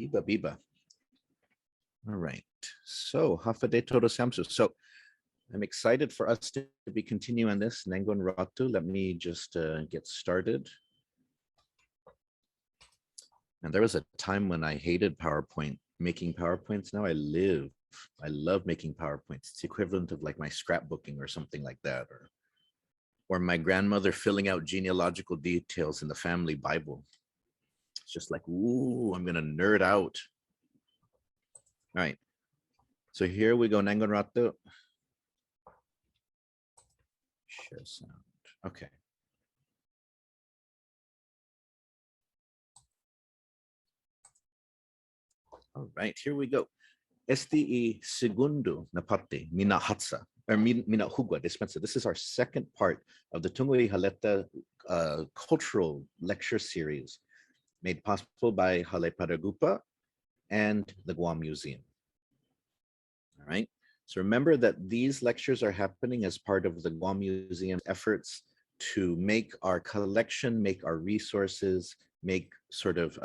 Biba Biba. All right. So Hafa de Todos Samsu. So I'm excited for us to be continuing on this. Nengon Ratu. Let me just get started. And there was a time when I hated PowerPoint, making PowerPoints. Now I love making PowerPoints. It's equivalent of like my scrapbooking or something like that, or my grandmother filling out genealogical details in the family Bible. It's just like, ooh, I'm gonna nerd out. All right, so here we go, Nangon Ratu. Share sound, okay. All right, here we go. Este segundo na parte, mina hatsa, or mina hugwa dispensa. This is our second part of the Tungo y Haleta cultural lecture series made possible by Hale para Agupa and the Guam Museum. All right, so remember that these lectures are happening as part of the Guam Museum efforts to make our collection, make our resources, make sort of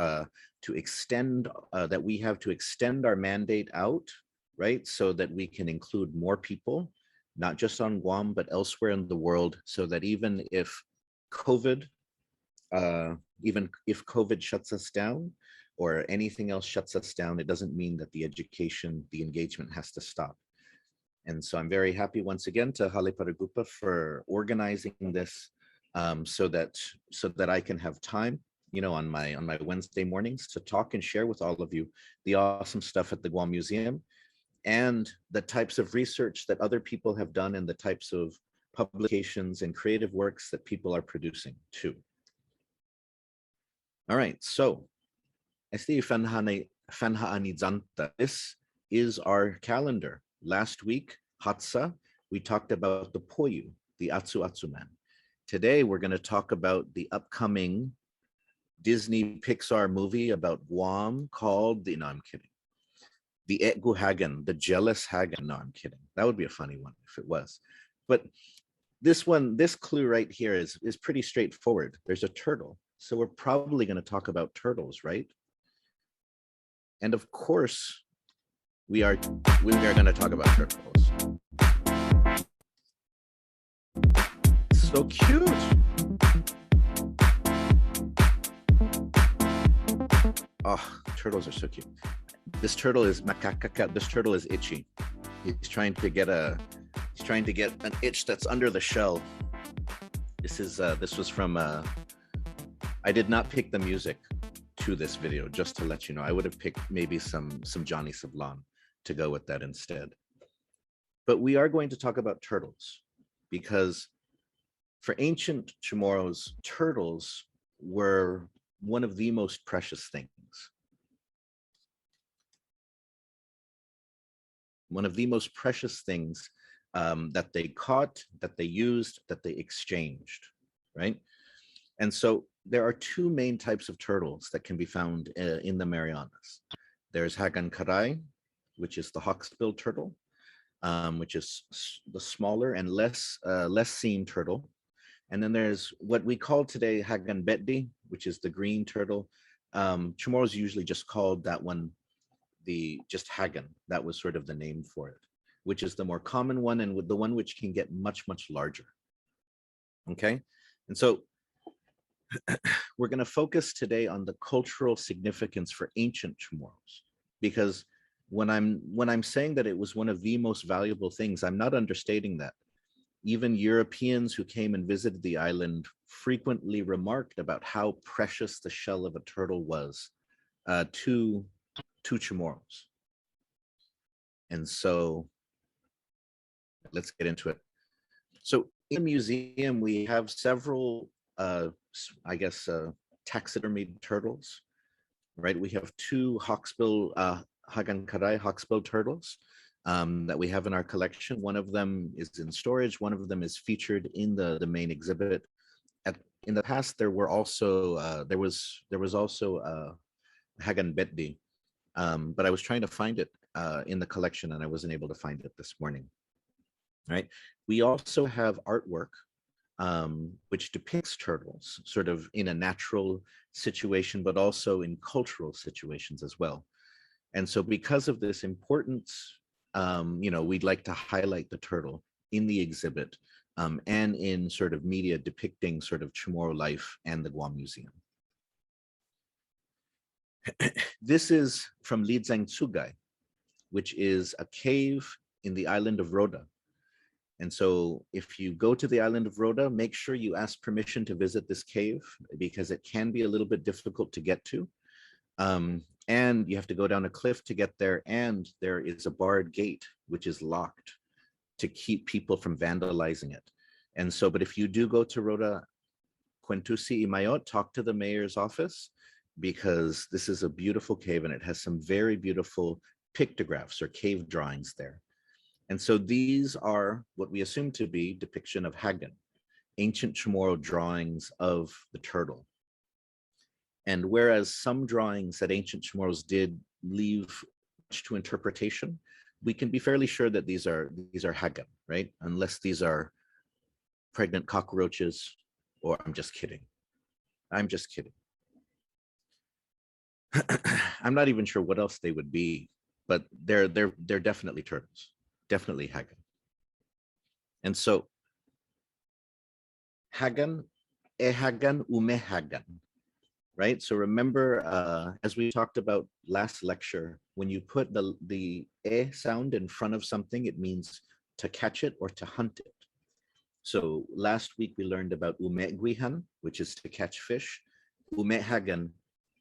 to extend that we have to extend our mandate out, right? So that we can include more people, not just on Guam, but elsewhere in the world, so that even if COVID shuts us down or anything else shuts us down, it doesn't mean that the education, the engagement has to stop. And so I'm very happy once again to Hale para Agupa for organizing this so that I can have time, you know, on my Wednesday mornings to talk and share with all of you the awesome stuff at the Guam Museum and the types of research that other people have done and the types of publications and creative works that people are producing too. All right, so this is our calendar. Last week, Hatsa, we talked about the Poyu, the Atsu Atsu Man. Today, we're going to talk about the upcoming Disney Pixar movie about Guam called no, I'm kidding. The Etgu Hagen, the Jealous Hagen. No, I'm kidding. That would be a funny one if it was. But this one, this clue right here is pretty straightforward. There's a turtle. So we're probably going to talk about turtles, right? And of course, we are going to talk about turtles. So cute. Oh, turtles are so cute. This turtle is makakaka. This turtle is itchy. He's trying to get an itch that's under the shell. This was from I did not pick the music to this video, just to let you know. I would have picked maybe some Johnny Sablon to go with that instead. But we are going to talk about turtles because for ancient Chamorros, turtles were one of the most precious things. One of the most precious things that they caught, that they used, that they exchanged, right? And so there are two main types of turtles that can be found in the Marianas. There's Hagan Karai, which is the hawksbill turtle, which is the smaller and less seen turtle. And then there's what we call today Hagan Betdi, which is the green turtle. Chamorros usually just called that one just Hagan. That was sort of the name for it, which is the more common one and with the one which can get much, much larger. Okay, and so we're going to focus today on the cultural significance for ancient Chamorros, because when I'm saying that it was one of the most valuable things, I'm not understating that. Even Europeans who came and visited the island frequently remarked about how precious the shell of a turtle was to Chamorros. And so let's get into it. So in the museum, we have several, I guess, taxidermied turtles, right? We have two hawksbill, Hagan Karai hawksbill turtles that we have in our collection. One of them is in storage. One of them is featured in the main exhibit. In the past, there were also there was also Hagan Betdi, but I was trying to find it in the collection and I wasn't able to find it this morning. Right. We also have artwork which depicts turtles sort of in a natural situation, but also in cultural situations as well. And so because of this importance, we'd like to highlight the turtle in the exhibit and in sort of media depicting sort of Chamorro life and the Guam Museum. This is from Lidzang Tsugai, which is a cave in the island of Roda. And so if you go to the island of Roda, make sure you ask permission to visit this cave because it can be a little bit difficult to get to. And you have to go down a cliff to get there. And there is a barred gate, which is locked to keep people from vandalizing it. And so, but if you do go to Roda Quentusi Imayot, talk to the mayor's office, because this is a beautiful cave and it has some very beautiful pictographs or cave drawings there. And so these are what we assume to be depiction of Hagan, ancient Chamorro drawings of the turtle. And whereas some drawings that ancient Chamorros did leave much to interpretation, we can be fairly sure that these are Hagan, right? Unless these are pregnant cockroaches, or I'm just kidding. I'm just kidding. I'm not even sure what else they would be, but they're definitely turtles, definitely Hagan. And so Hagan, Ehagan, Umehagan, right? So remember, as we talked about last lecture, when you put the E sound in front of something, it means to catch it or to hunt it. So last week we learned about Umeguihan, which is to catch fish, Umehagan,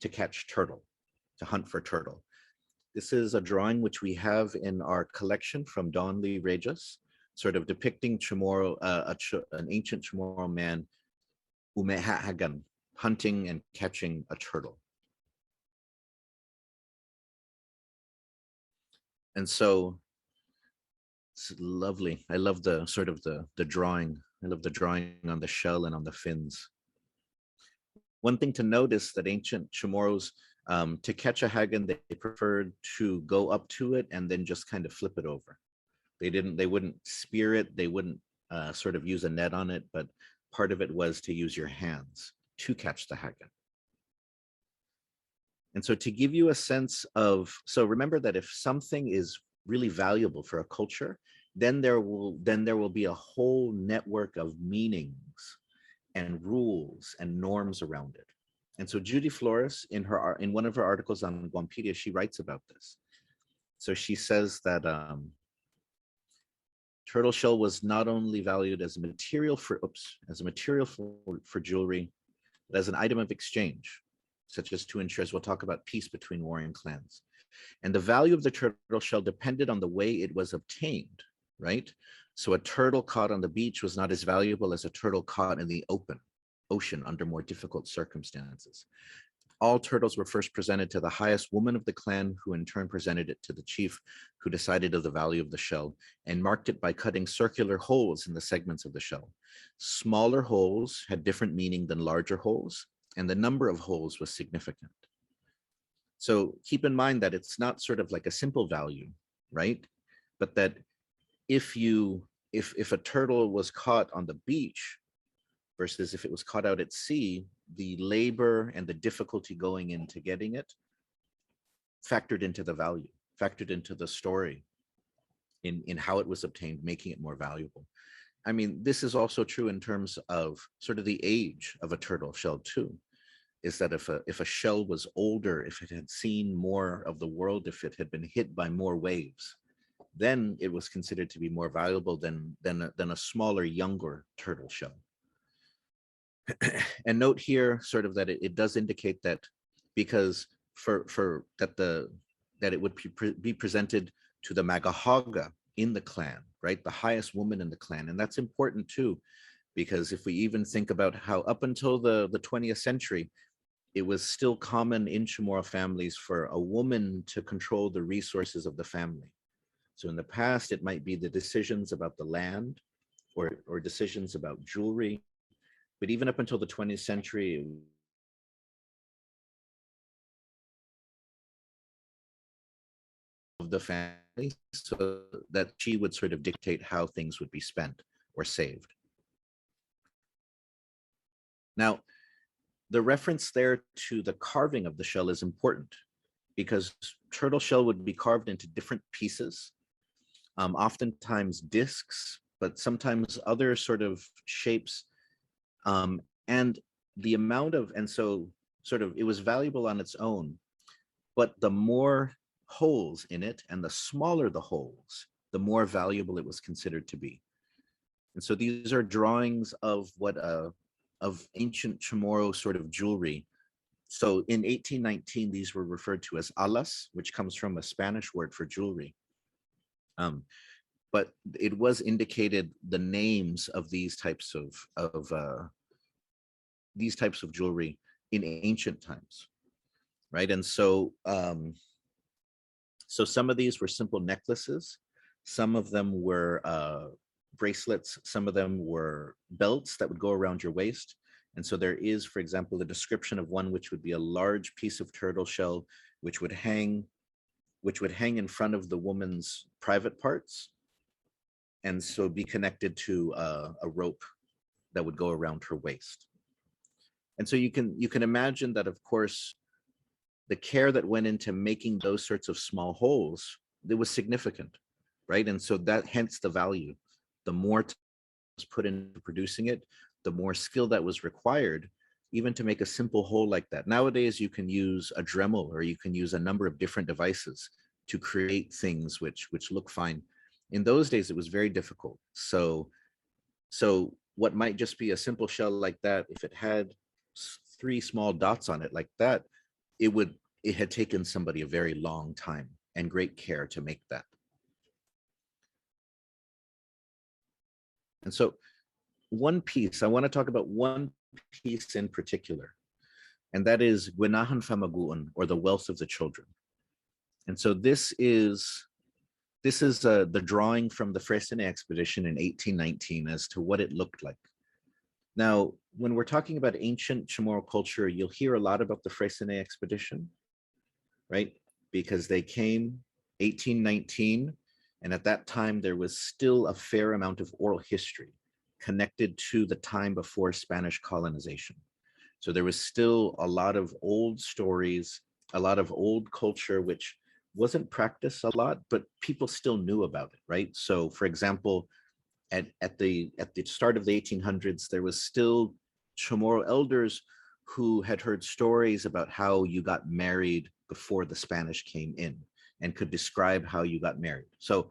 to catch turtle, to hunt for turtle. This is a drawing which we have in our collection from Don Lee Regis, sort of depicting Chamorro, an ancient Chamorro man, Umehagan, hunting and catching a turtle. And so it's lovely. I love the sort of the drawing. I love the drawing on the shell and on the fins. One thing to notice that ancient Chamorros, to catch a Hagan, they preferred to go up to it and then just kind of flip it over. They wouldn't spear it. They wouldn't sort of use a net on it, but part of it was to use your hands to catch the Hagan. And so to give you a sense of, so remember that if something is really valuable for a culture, then there will be a whole network of meanings and rules and norms around it. And so Judy Flores, in one of her articles on Guampedia, she writes about this. So she says that turtle shell was not only valued as a material for jewelry, but as an item of exchange, such as to ensure, as we'll talk about, peace between warring clans. And the value of the turtle shell depended on the way it was obtained, right? So a turtle caught on the beach was not as valuable as a turtle caught in the open ocean under more difficult circumstances. All turtles were first presented to the highest woman of the clan, who in turn presented it to the chief, who decided of the value of the shell and marked it by cutting circular holes in the segments of the shell. Smaller holes had different meaning than larger holes, and the number of holes was significant. So keep in mind that it's not sort of like a simple value, right? But that if a turtle was caught on the beach versus if it was caught out at sea, the labor and the difficulty going into getting it factored into the value, factored into the story in how it was obtained, making it more valuable. I mean, this is also true in terms of sort of the age of a turtle shell too, is that if a shell was older, if it had seen more of the world, if it had been hit by more waves, then it was considered to be more valuable than a smaller, younger turtle shell. And note here sort of that it does indicate that because that it would be presented to the Magahaga in the clan, right? The highest woman in the clan. And that's important too, because if we even think about how up until the 20th century, it was still common in Chamorro families for a woman to control the resources of the family. So in the past, it might be the decisions about the land or decisions about jewelry. But even up until the 20th century, of the family, so that she would sort of dictate how things would be spent or saved. Now, the reference there to the carving of the shell is important because turtle shell would be carved into different pieces, oftentimes discs, but sometimes other sort of shapes. And the amount of, and so sort of it was valuable on its own, but the more holes in it and the smaller the holes, the more valuable it was considered to be. And so these are drawings of what of ancient Chamorro sort of jewelry. So in 1819, these were referred to as alas, which comes from a Spanish word for jewelry. But it was indicated the names of these types of jewelry in ancient times, right? And so so some of these were simple necklaces, some of them were bracelets, some of them were belts that would go around your waist. And so there is, for example, a description of one which would be a large piece of turtle shell which would hang in front of the woman's private parts, and so be connected to a rope that would go around her waist. And so you can imagine that, of course, the care that went into making those sorts of small holes, it was significant, right? And so that, hence the value. The more time was put into producing it, the more skill that was required, even to make a simple hole like that. Nowadays, you can use a Dremel, or you can use a number of different devices to create things which look fine. In those days, it was very difficult. So what might just be a simple shell like that, if it had 3 small dots on it like that, it had taken somebody a very long time and great care to make that. And so one piece, I want to talk about one piece in particular, and that is Gwinahan Famaguan, or the wealth of the children. And so this is the drawing from the Fresnay expedition in 1819 as to what it looked like. Now, when we're talking about ancient Chamorro culture, you'll hear a lot about the Fresnay expedition, right? Because they came 1819, and at that time there was still a fair amount of oral history connected to the time before Spanish colonization. So there was still a lot of old stories, a lot of old culture, which wasn't practiced a lot, but people still knew about it, right? So for example, at the start of the 1800s, there was still Chamorro elders who had heard stories about how you got married before the Spanish came in and could describe how you got married. So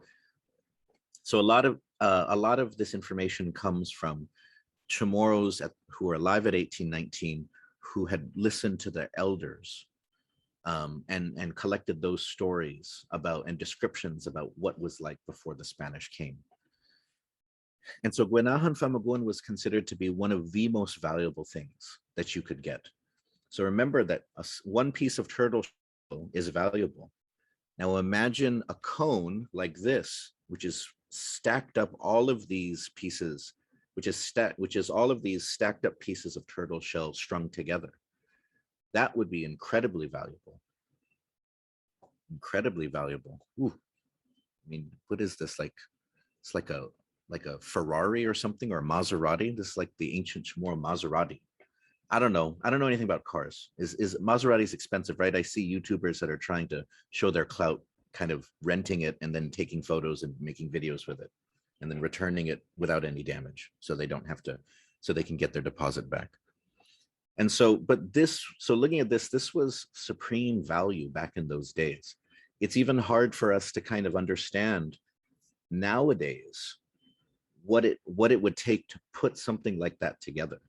a lot of this information comes from Chamorros who were alive at 1819, who had listened to their elders and collected those stories about and descriptions about what was like before the Spanish came. And so Gwinahan Famaguan was considered to be one of the most valuable things that you could get. So remember that one piece of turtle shell is valuable. Now imagine a cone like this, which is stacked up all of these pieces, which is all of these stacked up pieces of turtle shell strung together. That would be incredibly valuable. Incredibly valuable. Ooh. I mean, what is this like? It's like a Ferrari or something, or a Maserati. This is like the ancient Chamorro Maserati. I don't know anything about cars. Is Maserati's expensive, right? I see YouTubers that are trying to show their clout, kind of renting it and then taking photos and making videos with it, and then returning it without any damage, so they don't have to, so they can get their deposit back. And so, so looking at this was supreme value back in those days. It's even hard for us to kind of understand nowadays what it would take to put something like that together.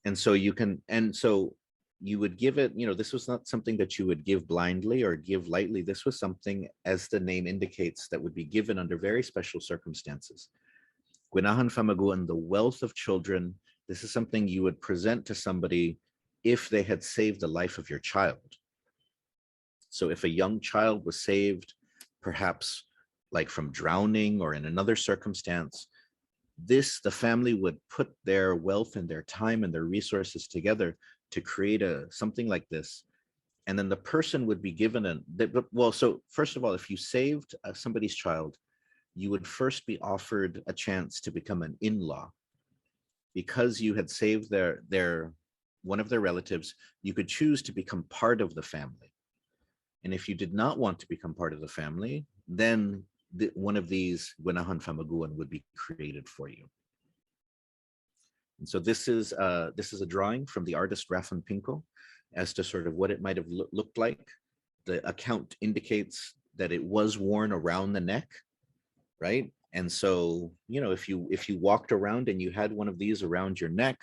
And so you would give it, this was not something that you would give blindly or give lightly. This was something, as the name indicates, that would be given under very special circumstances. Gwinahan Famaguan, the wealth of children. This is something you would present to somebody if they had saved the life of your child. So if a young child was saved, perhaps like from drowning or in another circumstance, the family would put their wealth and their time and their resources together to create something like this. And then the person would be given so first of all, if you saved somebody's child, you would first be offered a chance to become an in-law. because you had saved one of their relatives, you could choose to become part of the family. And if you did not want to become part of the family, then one of these Guanahan Famaguan would be created for you. And so this is a drawing from the artist Raffan Pinko as to sort of what it might have looked like. The account indicates that it was worn around the neck, right? And so, you know, if you walked around and you had one of these around your neck,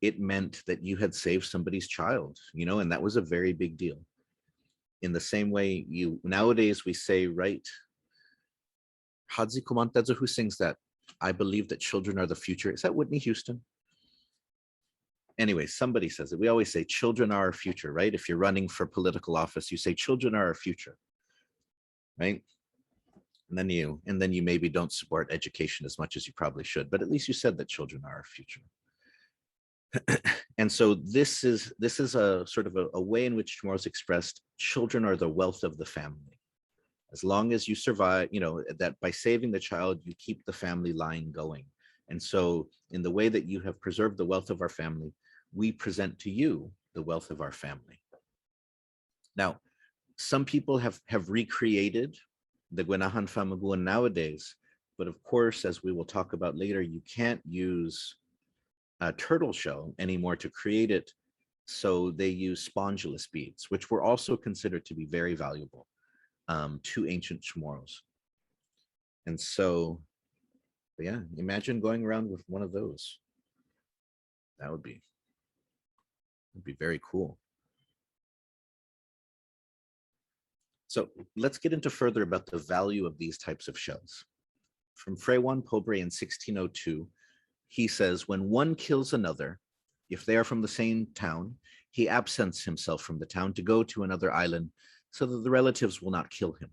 it meant that you had saved somebody's child, you know, and that was a very big deal. In the same way, nowadays we say, right, Hadzi Kumantazu, who sings that? I believe that children are the future. Is that Whitney Houston? Anyway, somebody says it. We always say children are our future, right? If you're running for political office, you say children are our future, right? And then you maybe don't support education as much as you probably should, but at least you said that children are our future. And so this is a sort of a way in which CHamoru is expressed. Children are the wealth of the family. As long as you survive, you know, that by saving the child, you keep the family line going. And so in the way that you have preserved the wealth of our family, we present to you the wealth of our family. Now, some people have recreated the Guanahan Famaguan nowadays, but of course, as we will talk about later, you can't use a turtle shell anymore to create it. So they use spongulus beads, which were also considered to be very valuable to ancient CHamoros. And so, yeah, imagine going around with one of those. That would be very cool. So let's get into further about the value of these types of shells. From Fray Juan Pobre in 1602, he says, when one kills another, if they are from the same town, he absents himself from the town to go to another island so that the relatives will not kill him.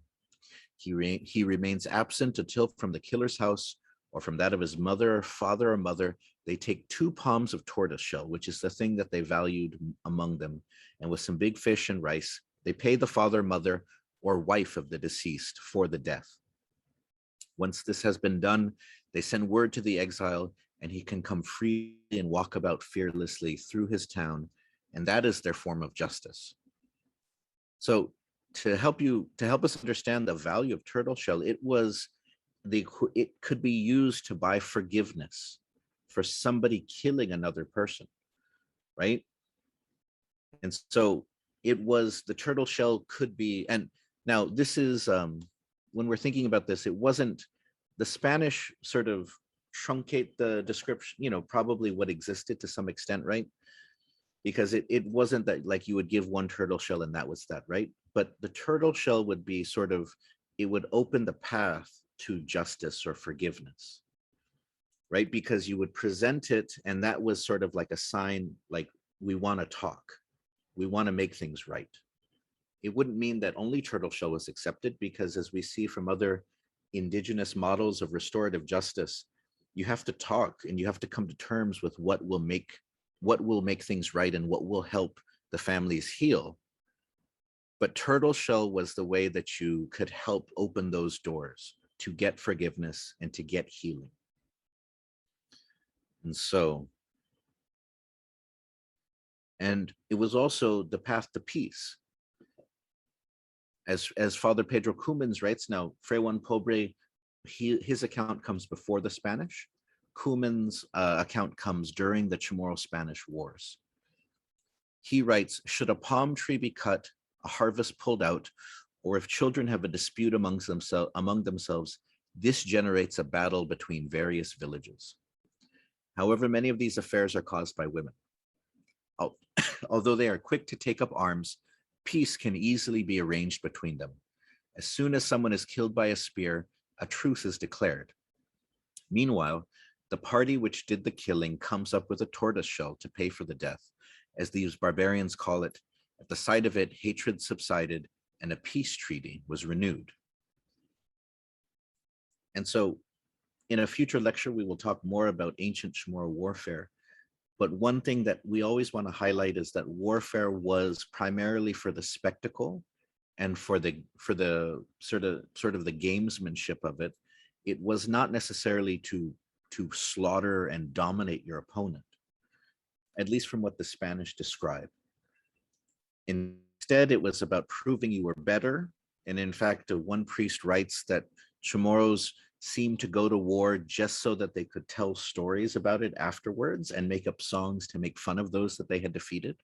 He remains absent until from the killer's house or from that of his mother, father, or mother, they take 2 palms of tortoise shell, which is the thing that they valued among them, and with some big fish and rice, they pay the father, mother, or wife of the deceased for the death. Once this has been done, they send word to the exile, and he can come freely and walk about fearlessly through his town, and that is their form of justice. So to help us understand the value of turtle shell, it could be used to buy forgiveness for somebody killing another person, right? And so the turtle shell could be, and now this is, when we're thinking about this, it wasn't, the Spanish sort of truncate the description, you know, probably what existed to some extent, right? Because it wasn't that like you would give one turtle shell and that was that, right? But the turtle shell would be sort of, it would open the path to justice or forgiveness, right? Because you would present it, and that was sort of like a sign, like, we want to talk, we want to make things right. It wouldn't mean that only turtle shell was accepted, because as we see from other indigenous models of restorative justice, you have to talk and you have to come to terms with what will make things right and what will help the families heal. But turtle shell was the way that you could help open those doors to get forgiveness and to get healing. And so, and it was also the path to peace. As Father Pedro Cumans writes, now Fray Juan Pobre, his account comes before the Spanish. Cumans' account comes during the Chamorro-Spanish Wars. He writes, should a palm tree be cut, a harvest pulled out, or if children have a dispute among themselves, this generates a battle between various villages. However, many of these affairs are caused by women. Although they are quick to take up arms, peace can easily be arranged between them. As soon as someone is killed by a spear, a truce is declared. Meanwhile, the party which did the killing comes up with a tortoise shell to pay for the death, as these barbarians call it. At the sight of it, hatred subsided and a peace treaty was renewed. And so in a future lecture, we will talk more about ancient CHamoru warfare. But one thing that we always want to highlight is that warfare was primarily for the spectacle and for the sort of the gamesmanship of it. It was not necessarily to to slaughter and dominate your opponent, at least from what the Spanish describe. Instead, it was about proving you were better. And in fact, one priest writes that Chamorros seemed to go to war just so that they could tell stories about it afterwards and make up songs to make fun of those that they had defeated.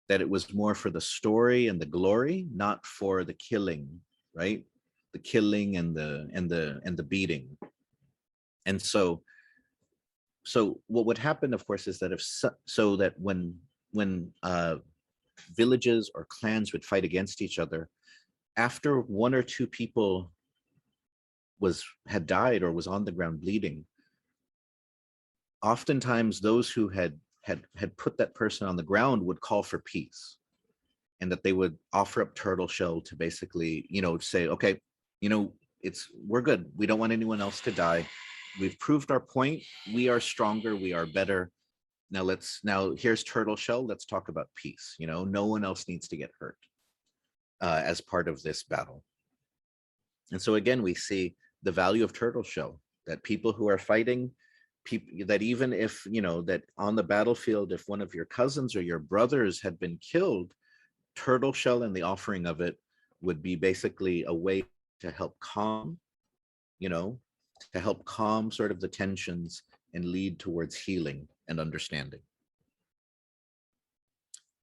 That it was more for the story and the glory, not for the killing, right? The killing and the beating. And so what would happen, of course, is that so that when villages or clans would fight against each other, after one or two people had died or was on the ground bleeding, oftentimes those who had put that person on the ground would call for peace, and that they would offer up turtle shell to basically, say, okay, we're good. We don't want anyone else to die. We've proved our point. We are stronger. We are better. Now here's turtle shell. Let's talk about peace. No one else needs to get hurt as part of this battle. And so again, we see the value of turtle shell, that people who are fighting, that even if, that on the battlefield, if one of your cousins or your brothers had been killed, turtle shell and the offering of it would be basically a way to help calm, sort of the tensions and lead towards healing and understanding.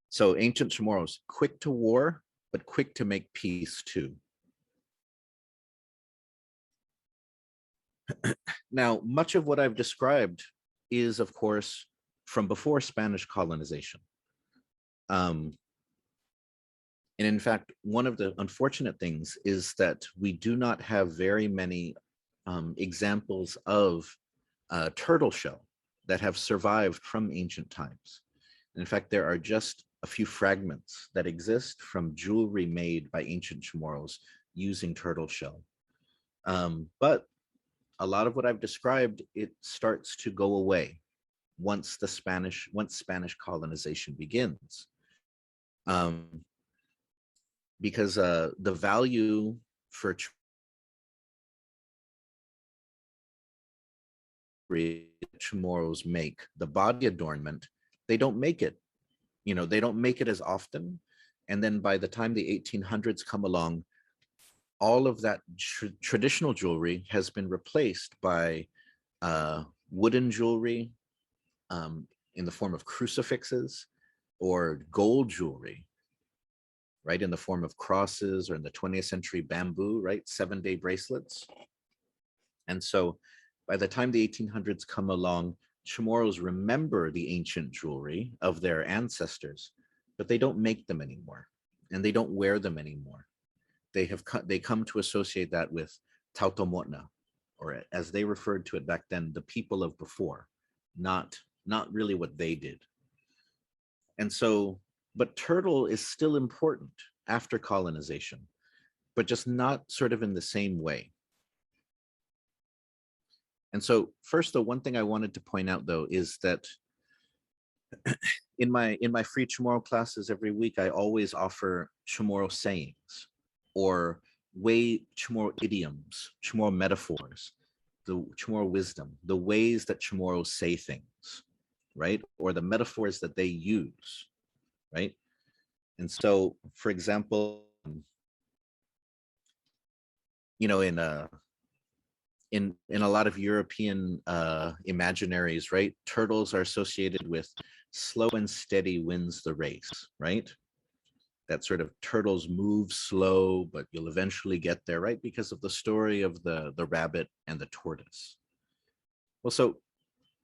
So ancient Chamorros, quick to war, but quick to make peace too. Now, much of what I've described is, of course, from before Spanish colonization. And in fact, one of the unfortunate things is that we do not have very many examples of turtle shell that have survived from ancient times. In fact, there are just a few fragments that exist from jewelry made by ancient Chamorros using turtle shell. But a lot of what I've described, it starts to go away once Spanish colonization begins. Because the value for Chamorros make, the body adornment, they don't make it. They don't make it as often. And then by the time the 1800s come along, all of that traditional jewelry has been replaced by wooden jewelry in the form of crucifixes, or gold jewelry, right, in the form of crosses, or in the 20th century bamboo, right, 7-day bracelets. And so by the time the 1800s come along, Chamorros remember the ancient jewelry of their ancestors, but they don't make them anymore, and they don't wear them anymore. They come to associate that with tautomotna, or as they referred to it back then, the people of before, not really what they did. And so, but turtle is still important after colonization, but just not sort of in the same way. And so first, the one thing I wanted to point out, though, is that in my free Chamorro classes every week, I always offer Chamorro sayings, or Chamorro idioms, Chamorro metaphors, the Chamorro wisdom, the ways that Chamorros say things, right? Or the metaphors that they use, right? And so, for example, in a lot of European imaginaries, right, turtles are associated with slow and steady wins the race, right? That sort of turtles move slow, but you'll eventually get there, right? Because of the story of the rabbit and the tortoise. Well, so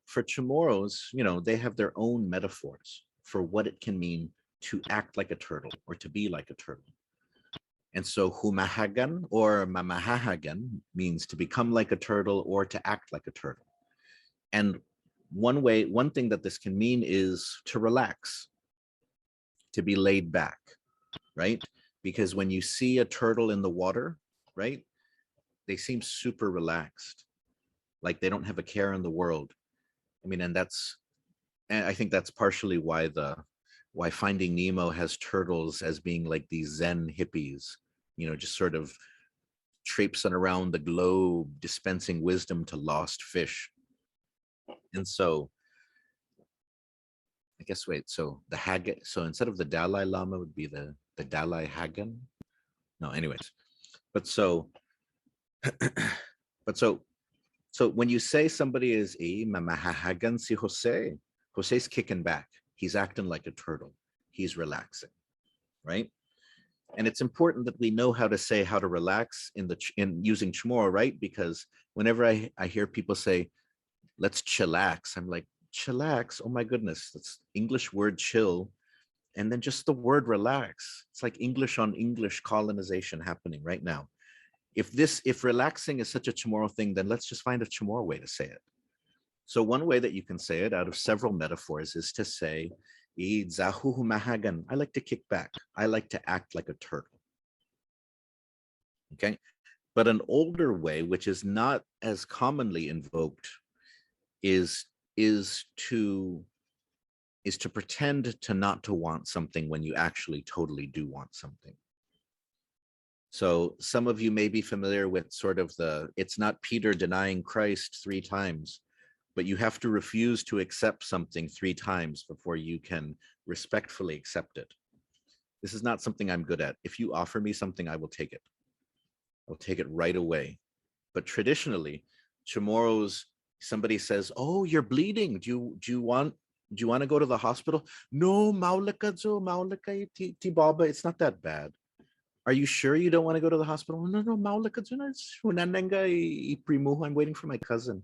for Chamorros, they have their own metaphors for what it can mean to act like a turtle, or to be like a turtle. And so humahagan or mamahahagan means to become like a turtle or to act like a turtle. And one thing that this can mean is to relax, to be laid back, right? Because when you see a turtle in the water, right, they seem super relaxed, like they don't have a care in the world. I mean, and I think that's partially why Finding Nemo has turtles as being like these Zen hippies, just sort of traipsing around the globe, dispensing wisdom to lost fish, And so I guess, wait, so the Hagen, so instead of the Dalai Lama would be the Dalai Hagen. No, anyways, but so, but so when you say somebody is a mamahahagan si Jose, Jose's kicking back. He's acting like a turtle. He's relaxing, right? And it's important that we know how to say how to relax in using CHamoru, right? Because whenever I hear people say, let's chillax, I'm like, chillax, oh my goodness, that's English word chill. And then just the word relax. It's like English on English colonization happening right now. If relaxing is such a CHamoru thing, then let's just find a CHamoru way to say it. So one way that you can say it out of several metaphors is to say, I like to kick back. I like to act like a turtle. Okay. But an older way, which is not as commonly invoked, is to pretend to not to want something when you actually totally do want something. So some of you may be familiar with sort of it's not Peter denying Christ 3 times, but you have to refuse to accept something 3 times before you can respectfully accept it. This is not something I'm good at. If you offer me something, I will take it. I'll take it right away. But traditionally, CHamoru's, somebody says, oh, you're bleeding. Do you want to go to the hospital? No, maulaka ti baba, it's not that bad. Are you sure you don't want to go to the hospital? No, maulaka I'm waiting for my cousin.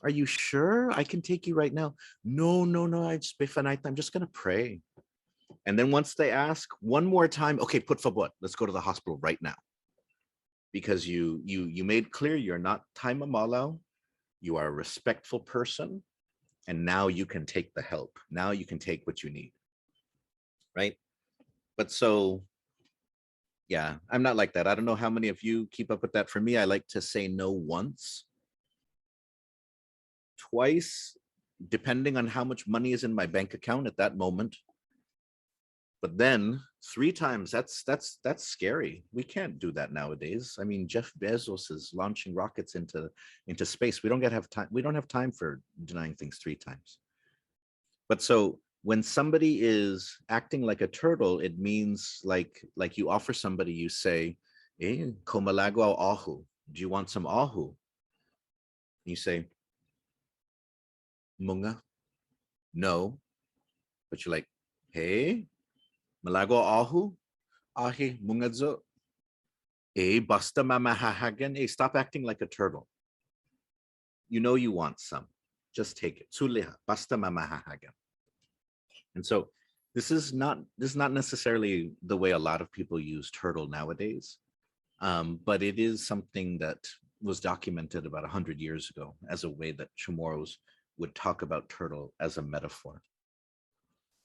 Are you sure? I can take you right now. No, I'm just gonna pray. And then once they ask one more time, okay, put favor, let's go to the hospital right now. Because you made clear you're not taima malau, you are a respectful person, and now you can take the help. Now you can take what you need, right? But so, yeah, I'm not like that. I don't know how many of you keep up with that. For me, I like to say no once, twice, depending on how much money is in my bank account at that moment. But then 3 times, that's scary. We can't do that nowadays. I mean, Jeff Bezos is launching rockets into space. We don't have time for denying things 3 times. But so when somebody is acting like a turtle, it means like you offer somebody, you say, komalagwa ahu. Do you want some ahu? You say, munga, no. But you're like, hey, malago ahu, ahi mungadzo, basta mamahahagan, stop acting like a turtle. You know you want some, just take it. Suliha, basta mamahahagan. And so this is not necessarily the way a lot of people use turtle nowadays, but it is something that was documented about 100 years ago as a way that CHamoru's would talk about turtle as a metaphor.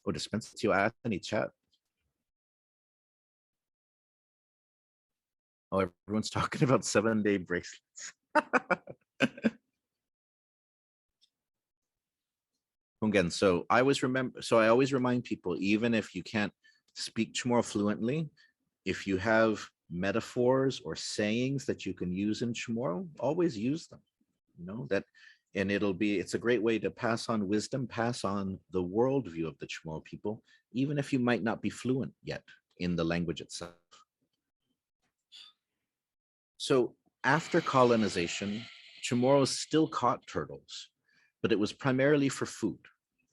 Oh, dispense you ask any chat. Oh, everyone's talking about 7-day bracelets. Again, so I always remind people, even if you can't speak CHamoru fluently, if you have metaphors or sayings that you can use in CHamoru, always use them. You know that, and it's a great way to pass on wisdom, pass on the worldview of the CHamoru people, even if you might not be fluent yet in the language itself. So after colonization, CHamoru still caught turtles, but it was primarily for food.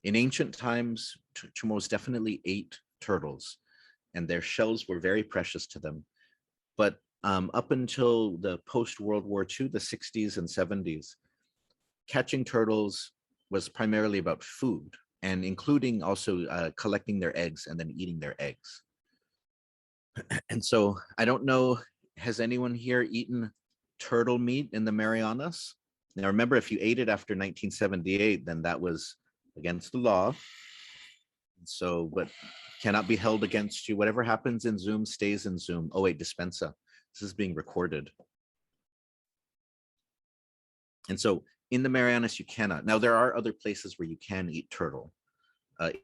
In ancient times, CHamoru definitely ate turtles, and their shells were very precious to them. But up until the post-World War II, the 60s and 70s, catching turtles was primarily about food, and including also collecting their eggs and then eating their eggs. And so I don't know, has anyone here eaten turtle meat in the Marianas? Now remember, if you ate it after 1978, then that was against the law. So, but cannot be held against you. Whatever happens in Zoom stays in Zoom. Oh wait, dispensa. This is being recorded. And so in the Marianas, you cannot. Now there are other places where you can eat turtle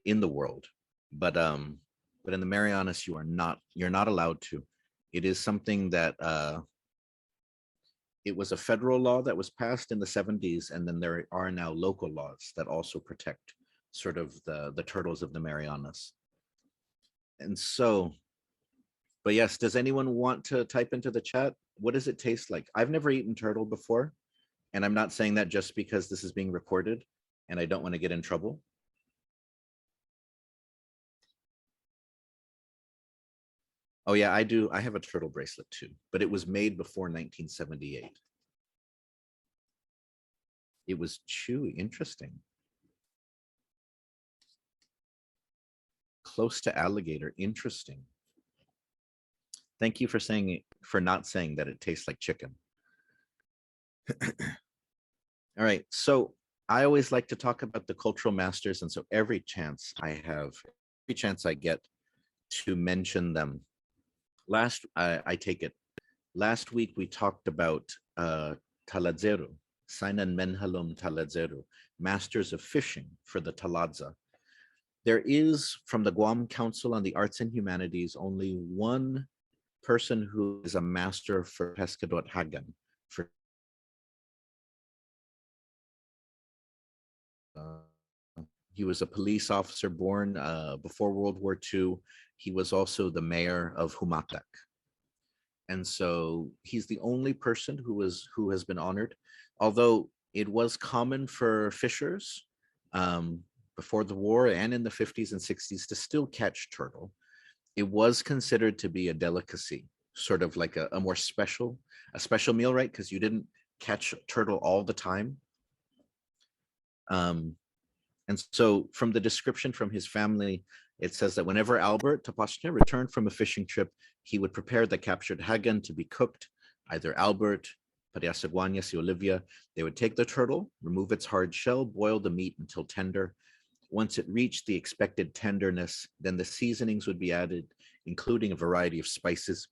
in the world, but in the Marianas, you're not allowed to. It is something that it was a federal law that was passed in the 70s, and then there are now local laws that also protect sort of the turtles of the Marianas. And so, but yes, does anyone want to type into the chat? What does it taste like? I've never eaten turtle before, and I'm not saying that just because this is being recorded and I don't want to get in trouble. Oh yeah, I do. I have a turtle bracelet too, but it was made before 1978. It was chewy. Interesting. Close to alligator. Interesting. Thank you for saying it, for not saying that it tastes like chicken. All right. So I always like to talk about the cultural masters, and so every chance I get to mention them. I take it. Last week we talked about Taladzeru, Sainan Menhalum Taladzeru, masters of fishing for the Taladza. There is, from the Guam Council on the Arts and Humanities, only one person who is a master for Pescador Hagan. For he was a police officer born before World War II. He was also the mayor of Humatak. And so he's the only person who has been honored, although it was common for fishers before the war and in the 50s and 60s to still catch turtle. It was considered to be a delicacy, sort of like a more special meal, right? Because you didn't catch turtle all the time. And so from the description from his family, it says that whenever Albert Tapachne returned from a fishing trip, he would prepare the captured hagan to be cooked. Either Albert, Pariasaguanya, Olivia, they would take the turtle, remove its hard shell, boil the meat until tender. Once it reached the expected tenderness, then the seasonings would be added, including a variety of spices,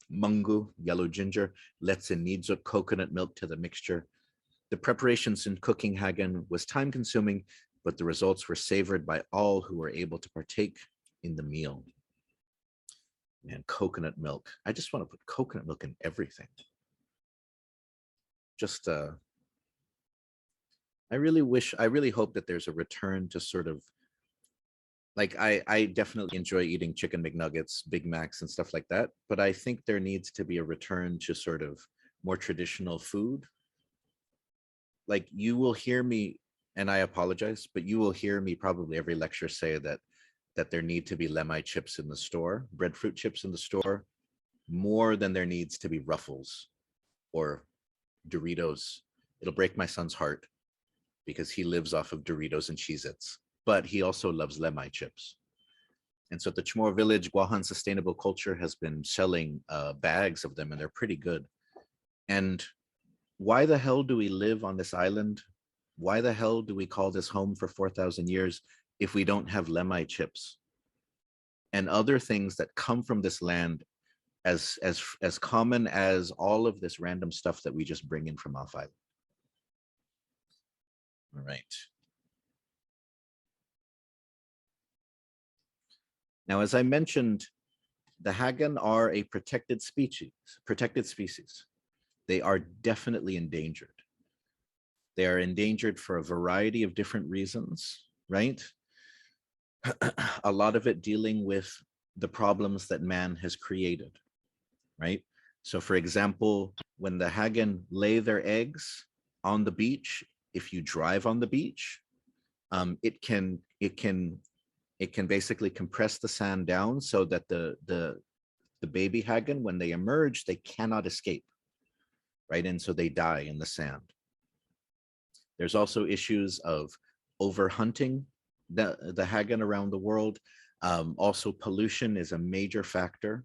mungu, yellow ginger, letsenidzo, coconut milk to the mixture. The preparations in cooking hagan was time-consuming, but the results were savored by all who were able to partake in the meal. Man, coconut milk. I just want to put coconut milk in everything. Just, I really hope that there's a return to sort of, like, I definitely enjoy eating chicken McNuggets, Big Macs, and stuff like that, but I think there needs to be a return to sort of more traditional food. Like, you will hear me, and I apologize, but you will hear me probably every lecture say that there need to be lemai chips in the store, breadfruit chips in the store, more than there needs to be Ruffles or Doritos. It'll break my son's heart because he lives off of Doritos and Cheez-Its, but he also loves lemai chips. And so the Chamorro Village Guahan Sustainable Culture has been selling bags of them, and they're pretty good. And why the hell do we live on this island? Why the hell do we call this home for 4,000 years if we don't have lemai chips and other things that come from this land as common as all of this random stuff that we just bring in from off island? All right. Now, as I mentioned, the hagan are a protected species. They are definitely endangered. They are endangered for a variety of different reasons, right? A lot of it dealing with the problems that man has created, right? So for example, when the hagan lay their eggs on the beach, if you drive on the beach, it can basically compress the sand down so that the baby hagan, when they emerge, they cannot escape, right? And so they die in the sand. There's also issues of overhunting the hagan around the world. Also, pollution is a major factor,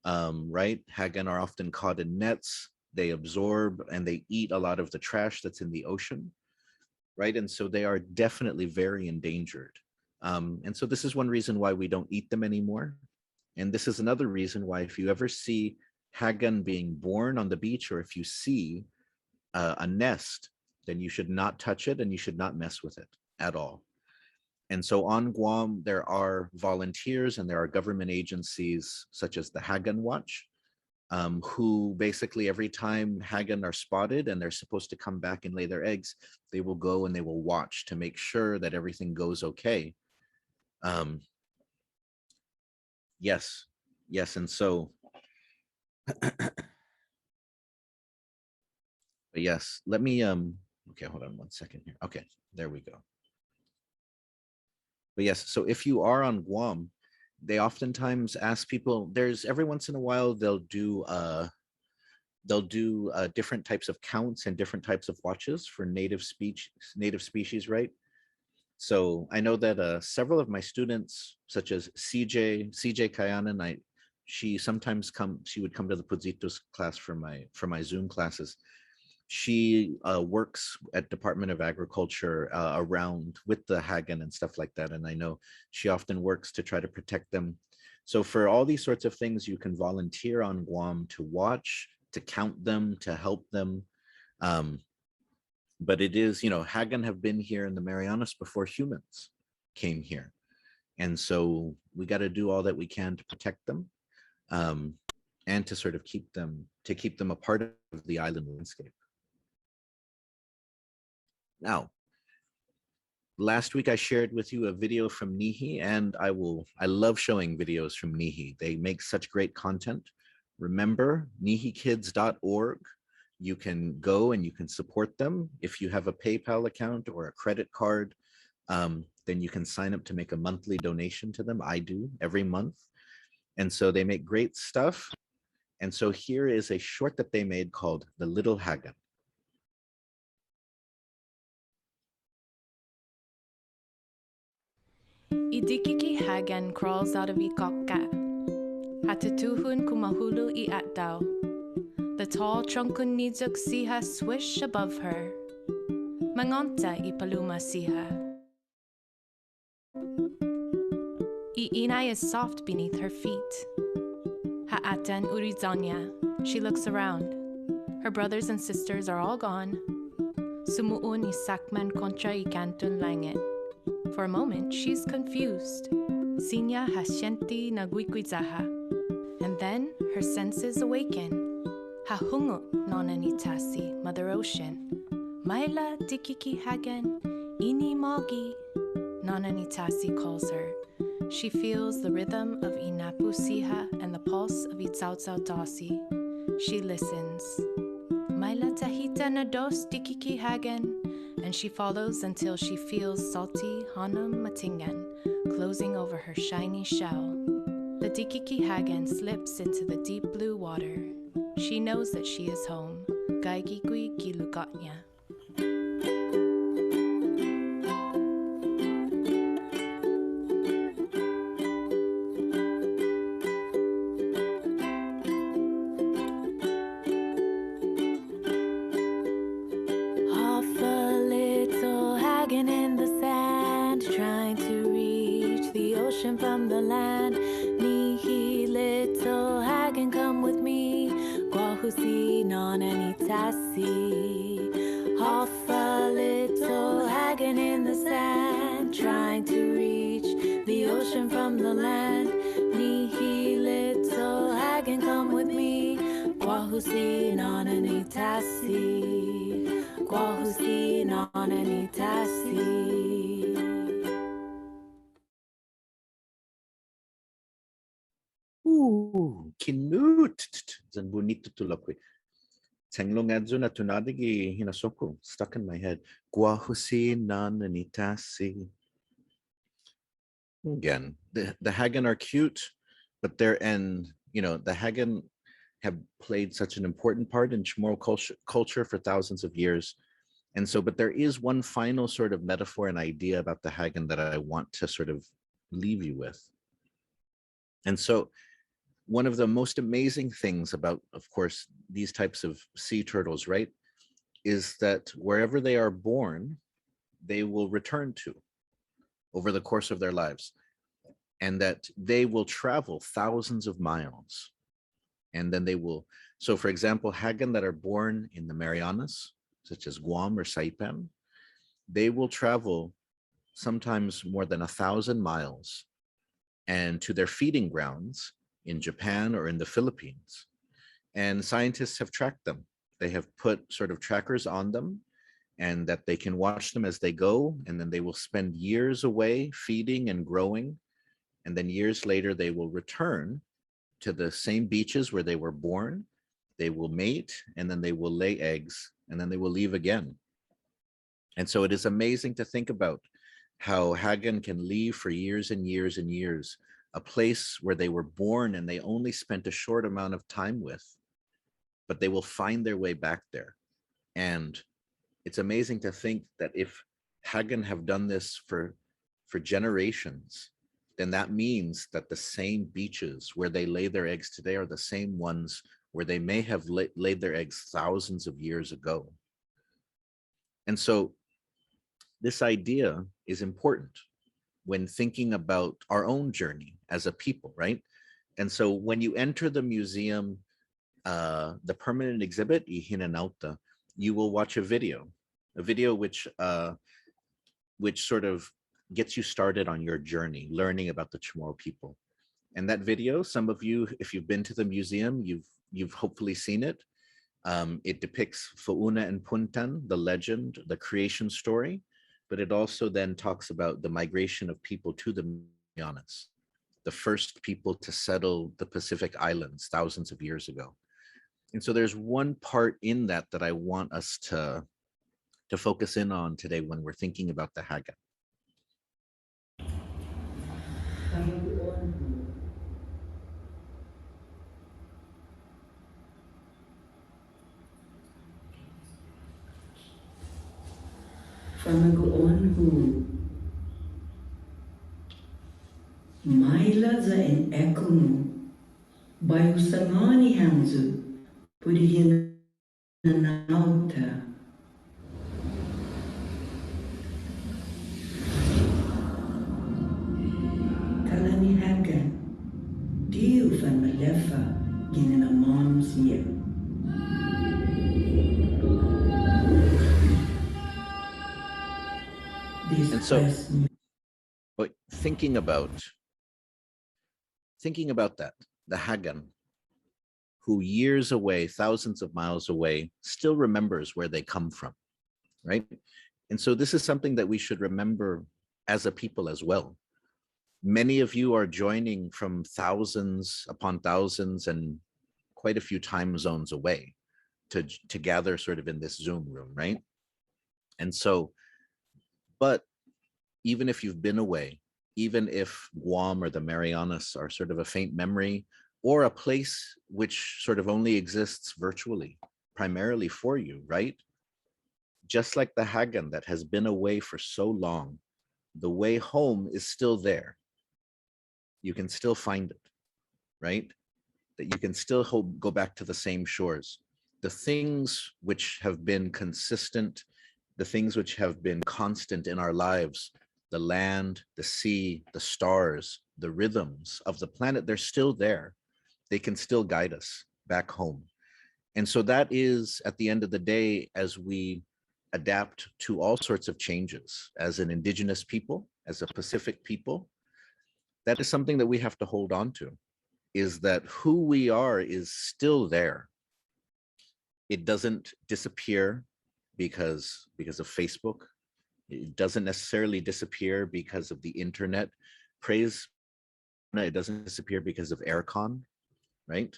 right? Hagan are often caught in nets. They absorb and they eat a lot of the trash that's in the ocean, right? And so they are definitely very endangered. And so this is one reason why we don't eat them anymore. And this is another reason why if you ever see hagan being born on the beach, or if you see a nest, then you should not touch it and you should not mess with it at all. And so on Guam, there are volunteers and there are government agencies such as the Hagan Watch who basically every time hagen are spotted and they're supposed to come back and lay their eggs, they will go and they will watch to make sure that everything goes okay. Yes, yes, and so, but yes, let me, okay, hold on one second here. Okay, there we go. But yes, so if you are on Guam, they oftentimes ask people, there's every once in a while, they'll do different types of counts and different types of watches for native species, right? So I know that several of my students, such as CJ Kayanan, she would come to the Pudzitos class for my Zoom classes. She works at Department of Agriculture around with the Hagen and stuff like that. And I know she often works to try to protect them. So for all these sorts of things, you can volunteer on Guam to watch, to count them, to help them. But it is, Hagen have been here in the Marianas before humans came here. And so we got to do all that we can to protect them and to sort of keep them a part of the island landscape. Now, last week I shared with you a video from Nihi, and I love showing videos from Nihi. They make such great content. Remember, nihikids.org. You can go and you can support them. If you have a PayPal account or a credit card, then you can sign up to make a monthly donation to them. I do every month. And so they make great stuff. And so here is a short that they made called The Little Hagen. Idikiki Hagen crawls out of Ikokka. Hatituhun kumahulu I atdaw. The tall trunkun nizuk siha swish above her. Mangonta I paluma siha. I inay is soft beneath her feet. Ha'atan urizanya. She looks around. Her brothers and sisters are all gone. Sumuun I sakman kontra I kantun langit. For a moment, she's confused. Sinya hasyenti nagwikwizaha. And then her senses awaken. Hahungu nonanitasi, Mother Ocean. Maila dikiki hagen, ini mogi. Nonanitasi calls her. She feels the rhythm of Inapu Siha and the pulse of Itzautzau Dasi. She listens. Maila tahita na dos dikiki hagen. And she follows until she feels salty Hanum Matingan closing over her shiny shell. The Dikiki Hagen slips into the deep blue water. She knows that she is home. Gaigigui Gilugotnya. From the land, Nihi little Hagen, come with me. Guahusi non anitasi. Håfa little Hagen in the sand, trying to reach the ocean from the land. Nihi little Hagen, come with me. Guahusi non anitasi. Guahusi non anitasi. Kinut zan bonito tulokwi. Tenglong adzu na tunadigi hinasoko stuck in my head. Guahusi nan anitasi. Again, the Hagen are cute, but the Hagen have played such an important part in CHamoru culture for thousands of years. And so, but there is one final sort of metaphor and idea about the Hagen that I want to sort of leave you with. And so one of the most amazing things about, of course, these types of sea turtles, right, is that wherever they are born, they will return to over the course of their lives, and that they will travel thousands of miles. And then they will, so for example, Hagen that are born in the Marianas, such as Guam or Saipan, they will travel sometimes more than 1,000 miles and to their feeding grounds in Japan or in the Philippines. And scientists have tracked them. They have put sort of trackers on them, and that they can watch them as they go, and then they will spend years away feeding and growing, and then years later they will return to the same beaches where they were born. They will mate, and then they will lay eggs, and then they will leave again. And so it is amazing to think about how Hagen can leave for years and years and years, a place where they were born and they only spent a short amount of time with, but they will find their way back there. And it's amazing to think that if Hagen have done this for generations, then that means that the same beaches where they lay their eggs today are the same ones where they may have laid their eggs thousands of years ago. And so this idea is important when thinking about our own journey as a people, right? And so when you enter the museum, the permanent exhibit, Ihinanauta, you will watch a video which sort of gets you started on your journey, learning about the Chamorro people. And that video, some of you, if you've been to the museum, you've hopefully seen it. It depicts Fa'una and Puntan, the legend, the creation story, but it also then talks about the migration of people to the Marianas, the first people to settle the Pacific Islands thousands of years ago. And so there's one part in that I want us to focus in on today when we're thinking about the Haga. Panginoon who maila za en ekunu bayu samani hanzu purihin nauta talani hagan diu van malefa in a museum. And so thinking about that, the Hagan, who years away, thousands of miles away, still remembers where they come from, right? And so this is something that we should remember as a people as well. Many of you are joining from thousands upon thousands and quite a few time zones away to gather sort of in this Zoom room, right? And so, but even if you've been away, even if Guam or the Marianas are sort of a faint memory or a place which sort of only exists virtually, primarily for you, right? Just like the Hagan that has been away for so long, the way home is still there. You can still find it, right? That you can still go back to the same shores. The things which have been consistent, the things which have been constant in our lives, the land, the sea, the stars, the rhythms of the planet, they're still there. They can still guide us back home. And so that is, at the end of the day, as we adapt to all sorts of changes as an indigenous people, as a Pacific people, that is something that we have to hold on to, is that who we are is still there. It doesn't disappear because of Facebook. It doesn't necessarily disappear because of the internet. Praise, it doesn't disappear because of aircon, right?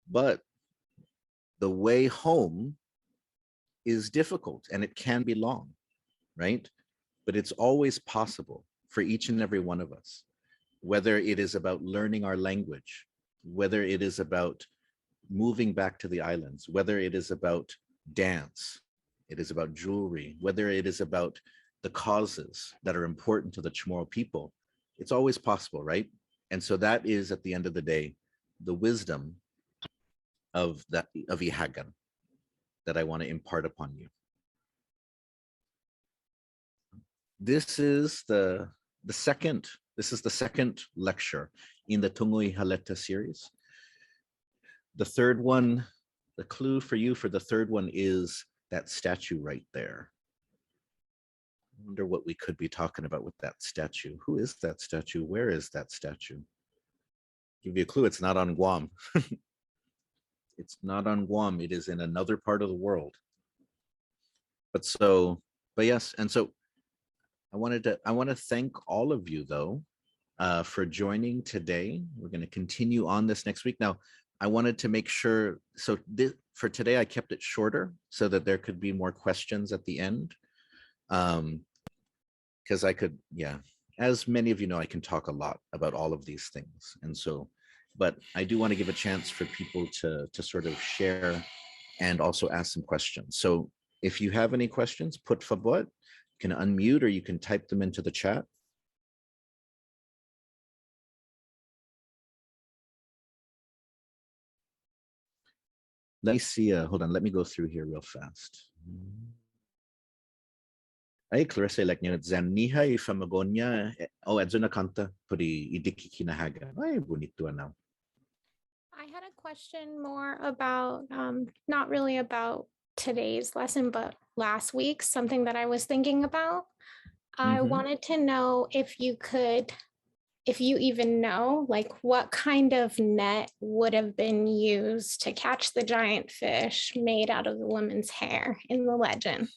But the way home is difficult and it can be long, right? But it's always possible for each and every one of us, whether it is about learning our language, whether it is about moving back to the islands, whether it is about dance, it is about jewelry, whether it is about the causes that are important to the Chamorro people. It's always possible, right? And so that is, at the end of the day, the wisdom of Ihagan that I want to impart upon you. This is the second lecture in the Tungo Ihaleta series. The third one, the clue for you for the third one is that statue right there. I wonder what we could be talking about with that statue. Who is that statue? Where is that statue? Give you a clue, it's not on Guam. It's not on Guam. It is in another part of the world. But yes, and so I want to thank all of you though for joining today. We're going to continue on this next week. Now, I wanted to make sure, so for today, I kept it shorter so that there could be more questions at the end. Because I could, yeah, as many of you know, I can talk a lot about all of these things. And so, but I do want to give a chance for people to sort of share and also ask some questions. So if you have any questions, put favor, you can unmute or you can type them into the chat. Let me see, hold on, let me go through here real fast. Ay, Clarissa, like nyo, Zaniha y Famagonia, oh, Adzuna Kanta, puri idiki kinahaga. Ay, bonito now. I had a question more about, not really about today's lesson, but last week's, something that I was thinking about. I wanted to know if you even know, like what kind of net would have been used to catch the giant fish made out of the woman's hair in the legend.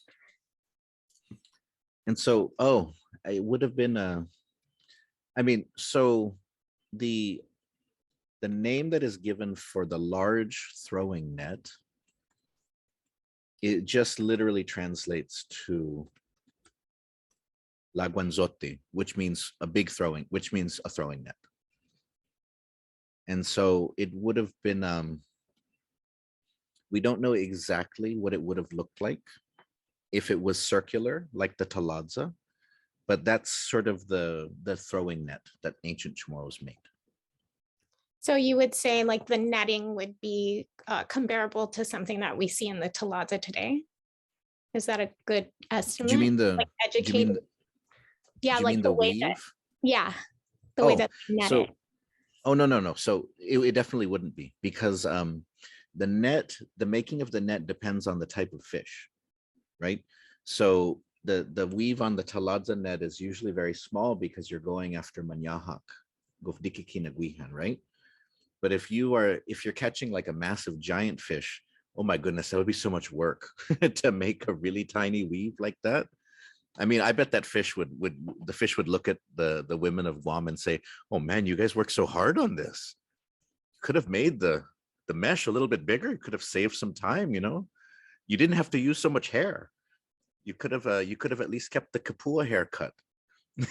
And so, oh, it would have been, I mean, so the name that is given for the large throwing net, it just literally translates to laguanzote, which means a big throwing, which means a throwing net. And so it would have been, we don't know exactly what it would have looked like if it was circular, like the taladza, but that's sort of the throwing net that ancient CHamoru's made. So you would say like the netting would be comparable to something that we see in the taladza today? Is that a good estimate? Do you mean the, like educated? Yeah, like the way that, yeah, the way that they net it. Oh, no. So it definitely wouldn't be, because the net, the making of the net depends on the type of fish, right? So the weave on the taladza net is usually very small because you're going after manyahak, gofdikikinaguihan, right? But if you're catching like a massive giant fish, oh my goodness, that would be so much work to make a really tiny weave like that. I mean, I bet that fish would look at the women of Guam and say, oh man, you guys worked so hard on this. Could have made the mesh a little bit bigger. You could have saved some time, you know. You didn't have to use so much hair. You could have at least kept the kapua hair cut. You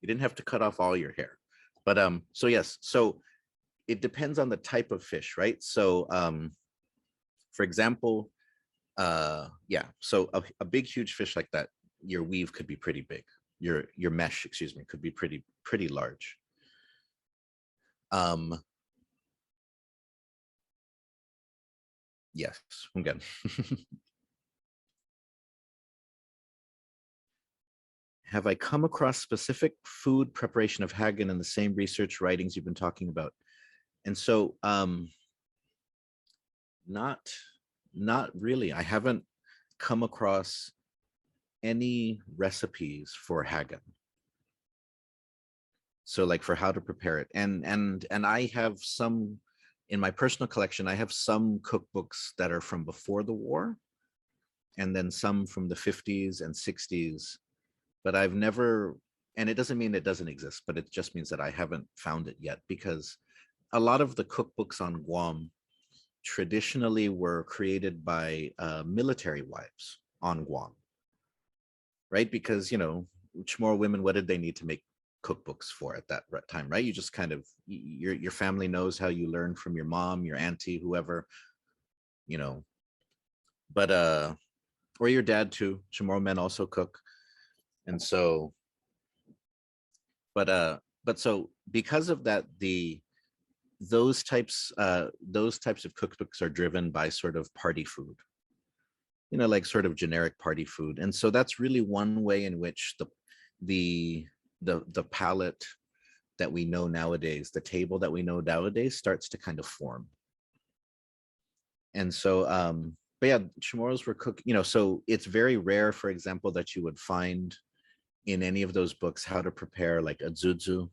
didn't have to cut off all your hair. But so yes, so it depends on the type of fish, right? So for example, yeah, so a big huge fish like that, your weave could be pretty big. Your mesh, excuse me, could be pretty large. Yes, again. Have I come across specific food preparation of Hagen in the same research writings you've been talking about? And so not really. I haven't come across any recipes for Hagen. So like for how to prepare it. And I have some, in my personal collection, I have some cookbooks that are from before the war, and then some from the 50s and 60s. But I've never, and it doesn't mean it doesn't exist, but it just means that I haven't found it yet, because a lot of the cookbooks on Guam traditionally were created by military wives on Guam, right? Because, you know, CHamoru women, what did they need to make cookbooks for at that time, right? You just kind of, your family knows how you learn from your mom, your auntie, whoever, you know, but, or your dad too. CHamoru men also cook. And so, but so because of that, those types of cookbooks are driven by sort of party food, you know, like sort of generic party food. And so that's really one way in which the palette that we know nowadays, the table that we know nowadays, starts to kind of form. And so, but yeah, CHamoru's were cooked, you know, so it's very rare, for example, that you would find in any of those books how to prepare like a zuzu,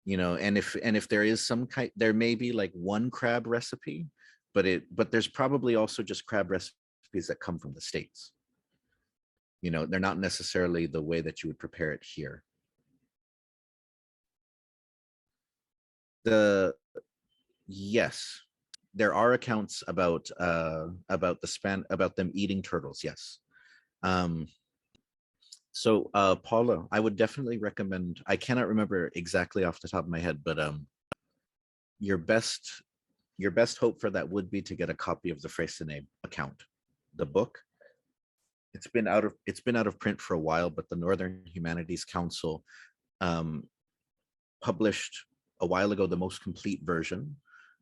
and if there is some kind, there may be like one crab recipe, but there's probably also just crab recipes that come from the States. They're not necessarily the way that you would prepare it here. Yes, there are accounts about them eating turtles. Yes. So Paula, I would definitely recommend, I cannot remember exactly off the top of my head, but your best hope for that would be to get a copy of the Freycinet account, the book. It's been out of print for a while, but the Northern Humanities Council published a while ago the most complete version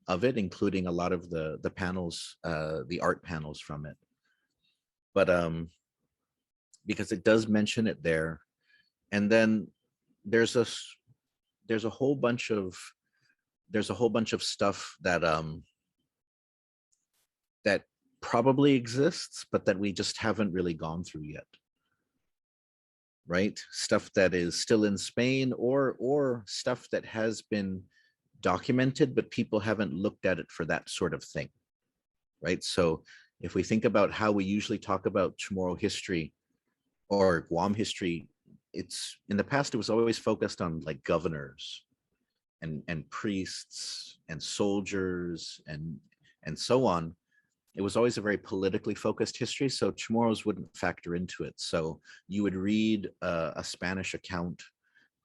of it, including a lot of the panels, the art panels from it. But because it does mention it there, and then there's a whole bunch of stuff that that probably exists, but that we just haven't really gone through yet. Right? Stuff that is still in Spain, or stuff that has been documented, but people haven't looked at it for that sort of thing. Right? So if we think about how we usually talk about Chamorro history or Guam history, it's in the past, it was always focused on like governors and priests and soldiers and so on. It was always a very politically focused history, so Chamorros wouldn't factor into it. So you would read a Spanish account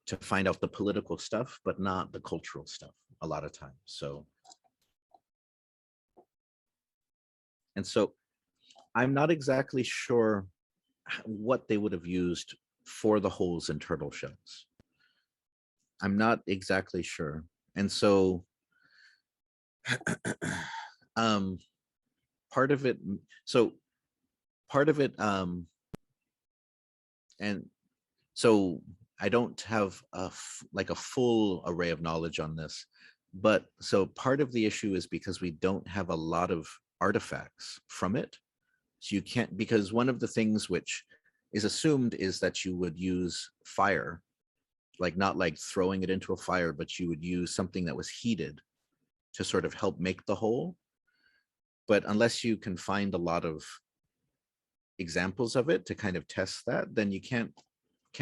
to find out the political stuff, but not the cultural stuff a lot of times. So, and so I'm not exactly sure what they would have used for the holes in turtle shells. I'm not exactly sure. And so part of it, and so I don't have a full array of knowledge on this, but so part of the issue is because we don't have a lot of artifacts from it. So you can't, because one of the things which is assumed is that you would use fire, like not like throwing it into a fire, but you would use something that was heated to sort of help make the hole. But unless you can find a lot of examples of it to kind of test that, then you can't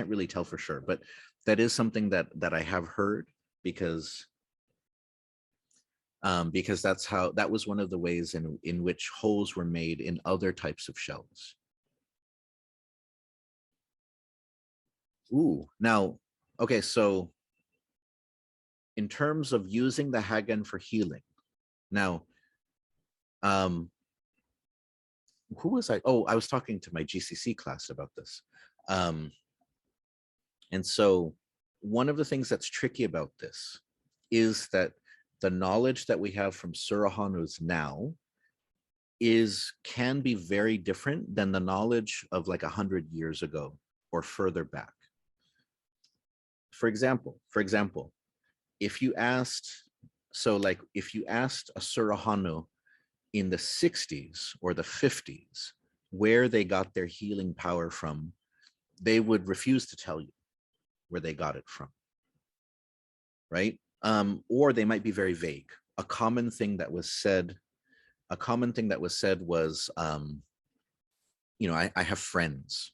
really tell for sure. But that is something that I have heard, because that was one of the ways in which holes were made in other types of shells. Ooh, now, okay, so in terms of using the Hagen for healing, now, who was I? Oh, I was talking to my GCC class about this. And so one of the things that's tricky about this is that the knowledge that we have from Surahanus now can be very different than the knowledge of like 100 years ago or further back. For example, if you asked a Surahanu in the 60s or the 50s where they got their healing power from, they would refuse to tell you where they got it from, right? Or they might be very vague. A common thing that was said was, I have friends,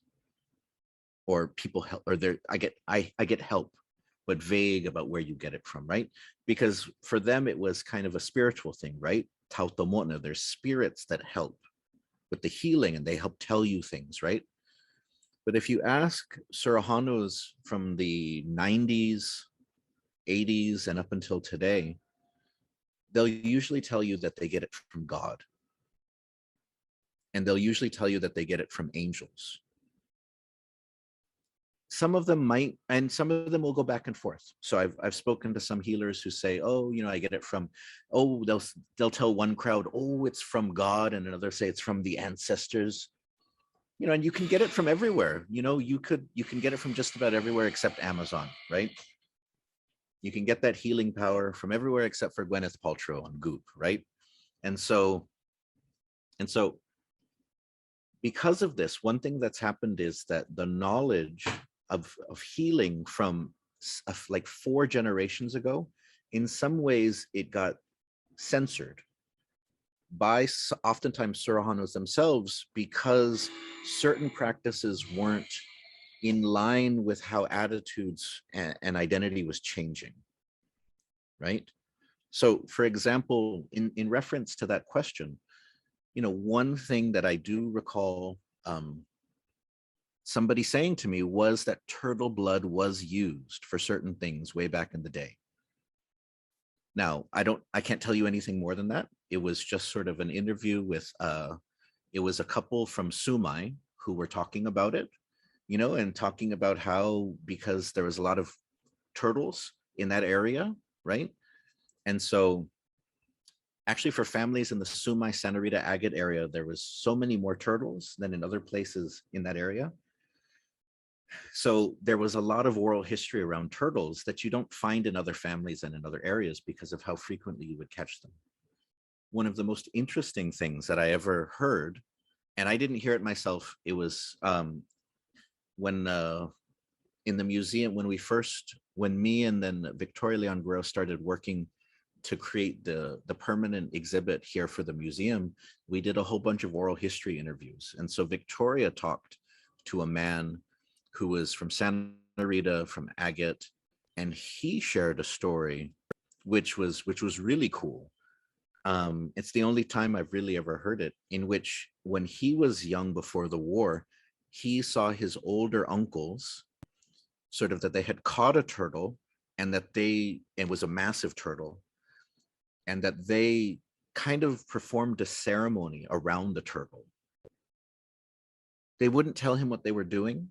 or people help, or I get help, but vague about where you get it from, right? Because for them it was kind of a spiritual thing, right? Tautomona, there's spirits that help with the healing and they help tell you things, right? But if you ask Surahanus from the 90s, 80s, and up until today, they'll usually tell you that they get it from God. And they'll usually tell you that they get it from angels. Some of them might, and some of them will go back and forth. So I've spoken to some healers who say, oh, I get it from, they'll tell one crowd, oh, it's from God, and another say it's from the ancestors. And you can get it from everywhere. You can get it from just about everywhere except Amazon, right? You can get that healing power from everywhere except for Gwyneth Paltrow and Goop, right? And so because of this, one thing that's happened is that the knowledge of healing from like 4 generations ago, in some ways it got censored by oftentimes Surahanos themselves, because certain practices weren't in line with how attitudes and identity was changing, right? So for example, in reference to that question, one thing that I do recall somebody saying to me was that turtle blood was used for certain things way back in the day. Now, I can't tell you anything more than that. It was just sort of an interview with, it was a couple from Sumai who were talking about it, and talking about how, because there was a lot of turtles in that area, right? And so actually for families in the Sumai Santa Rita agate area, there was so many more turtles than in other places in that area. So there was a lot of oral history around turtles that you don't find in other families and in other areas because of how frequently you would catch them. One of the most interesting things that I ever heard, and I didn't hear it myself, it was when in the museum, when me and then Victoria Leon Guerrero started working to create the permanent exhibit here for the museum, we did a whole bunch of oral history interviews. And so Victoria talked to a man who was from Santa Rita, from agate, and he shared a story which was really cool. It's the only time I've really ever heard it, in which when he was young before the war, he saw his older uncles, sort of, that they had caught a turtle, and that it was a massive turtle, and that they kind of performed a ceremony around the turtle. They wouldn't tell him what they were doing,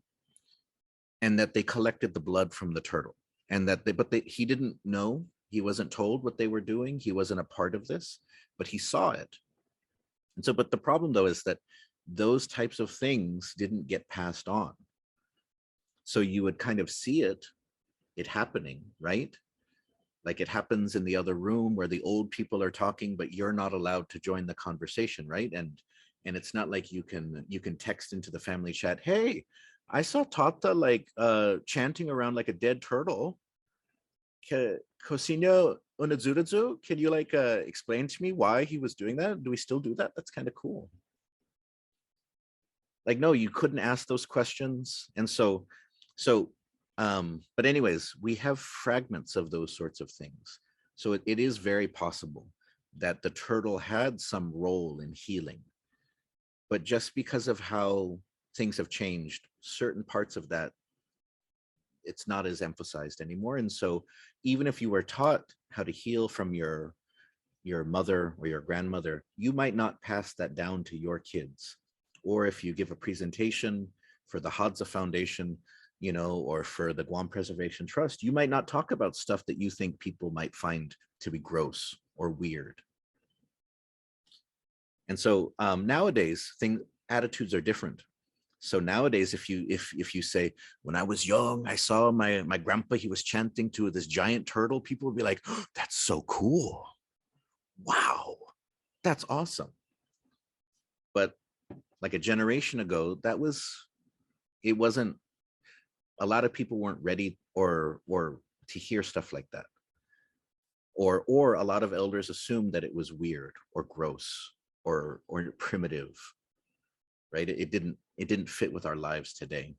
and that they collected the blood from the turtle, and that he didn't know, he wasn't told what they were doing, he wasn't a part of this, but he saw it. And so, but the problem though is that those types of things didn't get passed on. So you would kind of see it happening, right? Like it happens in the other room where the old people are talking, but you're not allowed to join the conversation, right? And it's not like you can text into the family chat, hey, I saw Tata like chanting around like a dead turtle. Cosino Unazudazu, can you like explain to me why he was doing that? Do we still do that? That's kind of cool. Like, no, you couldn't ask those questions. And so, but anyways, we have fragments of those sorts of things. So it is very possible that the turtle had some role in healing. But just because of how things have changed, certain parts of that, it's not as emphasized anymore. And so even if you were taught how to heal from your mother or your grandmother, you might not pass that down to your kids. Or if you give a presentation for the Hadza Foundation, or for the Guam Preservation Trust, you might not talk about stuff that you think people might find to be gross or weird. And so nowadays, attitudes are different. So nowadays, if you say, when I was young, I saw my grandpa, he was chanting to this giant turtle, people would be like, oh, that's so cool. Wow, that's awesome. But like a generation ago, it wasn't, a lot of people weren't ready or to hear stuff like that. Or a lot of elders assumed that it was weird or gross or primitive, right? It didn't fit with our lives today.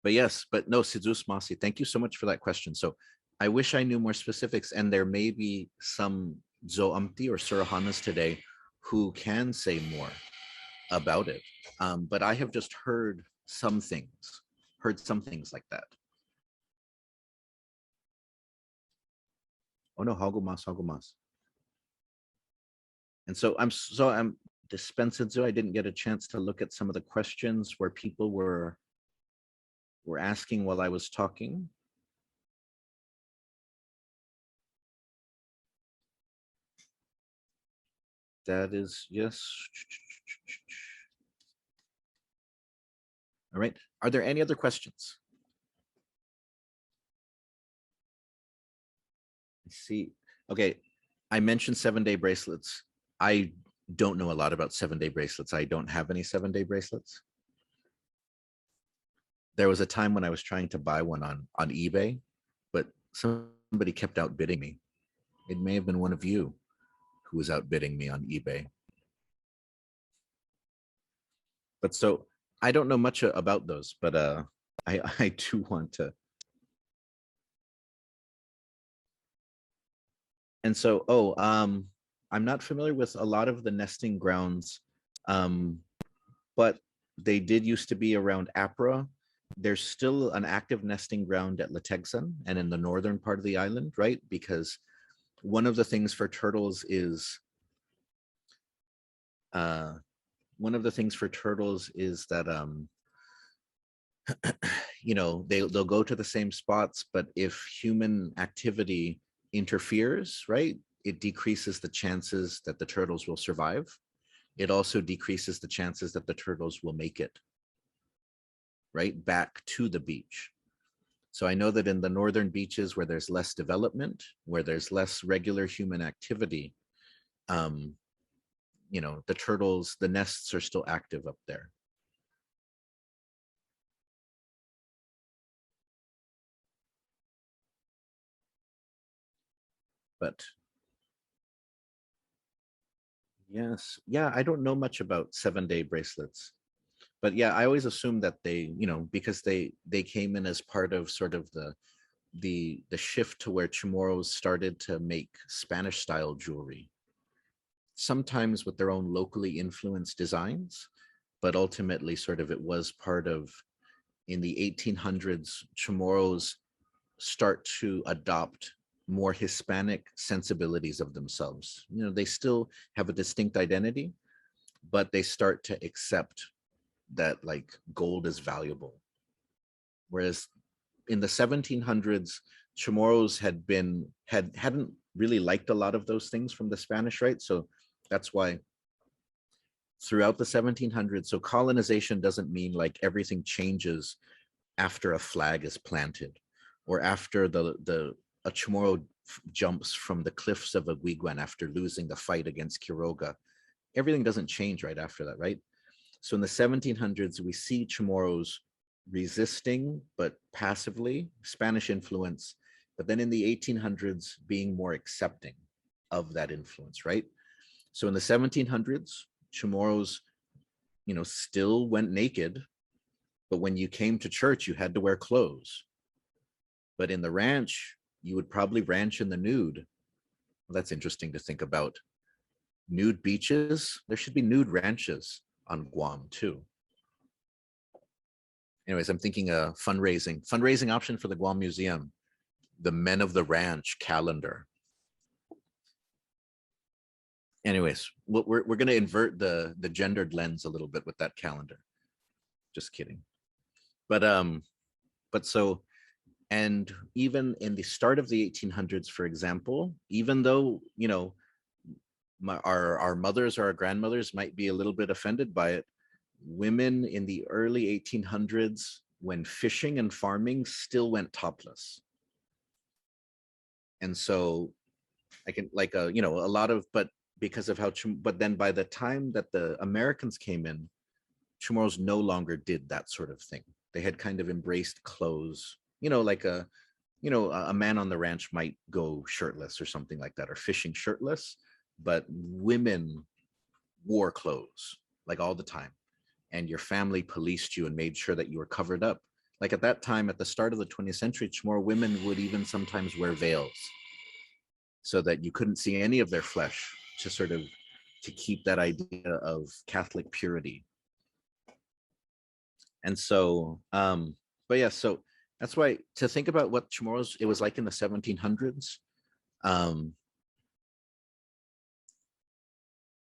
But yes, but no, Sidus Masi, thank you so much for that question. So I wish I knew more specifics, and there may be some Zoamti or Surahanas today who can say more about it. But I have just heard some things like that. Oh no, Hagumas. And so I'm dispensing. I didn't get a chance to look at some of the questions where people were asking while I was talking. That is, yes. All right. Are there any other questions? Let's see. Okay. I mentioned 7-day bracelets. I don't know a lot about 7-day bracelets. I don't have any 7-day bracelets. There was a time when I was trying to buy one on eBay, but somebody kept outbidding me. It may have been one of you who was outbidding me on eBay. But so I don't know much about those, but I do want to. And so, I'm not familiar with a lot of the nesting grounds, but they did used to be around Apra. There's still an active nesting ground at Letegsan and in the northern part of the island, right? Because one of the things for turtles is that they'll go to the same spots, but if human activity interferes, right, it decreases the chances that the turtles will survive. It also decreases the chances that the turtles will make it right back to the beach. So I know that in the northern beaches where there's less development, where there's less regular human activity, the turtles, the nests are still active up there. But yes, yeah, I don't know much about 7-day bracelets. But yeah, I always assumed that they, because they came in as part of sort of the shift to where CHamoru started to make Spanish style jewelry, sometimes with their own locally influenced designs, but ultimately sort of it was part of, in the 1800s, CHamoru's start to adopt more Hispanic sensibilities of themselves. They still have a distinct identity, but they start to accept that like gold is valuable. Whereas in the 1700s, CHamoru's hadn't really liked a lot of those things from the Spanish, right? So that's why throughout the 1700s, so colonization doesn't mean like everything changes after a flag is planted or after a Chamorro jumps from the cliffs of Aguiguan after losing the fight against Quiroga. Everything doesn't change right after that, right? So in the 1700s, we see Chamorros resisting, but passively, Spanish influence, but then in the 1800s, being more accepting of that influence, right? So in the 1700s, Chamorros, still went naked, but when you came to church, you had to wear clothes. But in the ranch, you would probably ranch in the nude. Well, that's interesting to think about. Nude beaches, there should be nude ranches on Guam too. Anyways, I'm thinking a fundraising option for the Guam Museum, the Men of the Ranch calendar. Anyways, we're going to invert the gendered lens a little bit with that calendar. Just kidding. But so, and even in the start of the 1800s, for example, even though, our mothers or our grandmothers might be a little bit offended by it, women in the early 1800s, when fishing and farming, still went topless. And so I can a lot of, but because of how, but then by the time that the Americans came in, Chamorros no longer did that sort of thing. They had kind of embraced clothes, like a man on the ranch might go shirtless or something like that, or fishing shirtless, but women wore clothes like all the time. And your family policed you and made sure that you were covered up. Like at that time, at the start of the 20th century, Chamorro women would even sometimes wear veils so that you couldn't see any of their flesh, to keep that idea of Catholic purity. And so, but yeah, so that's why to think about what Chamorros it was like in the 1700s.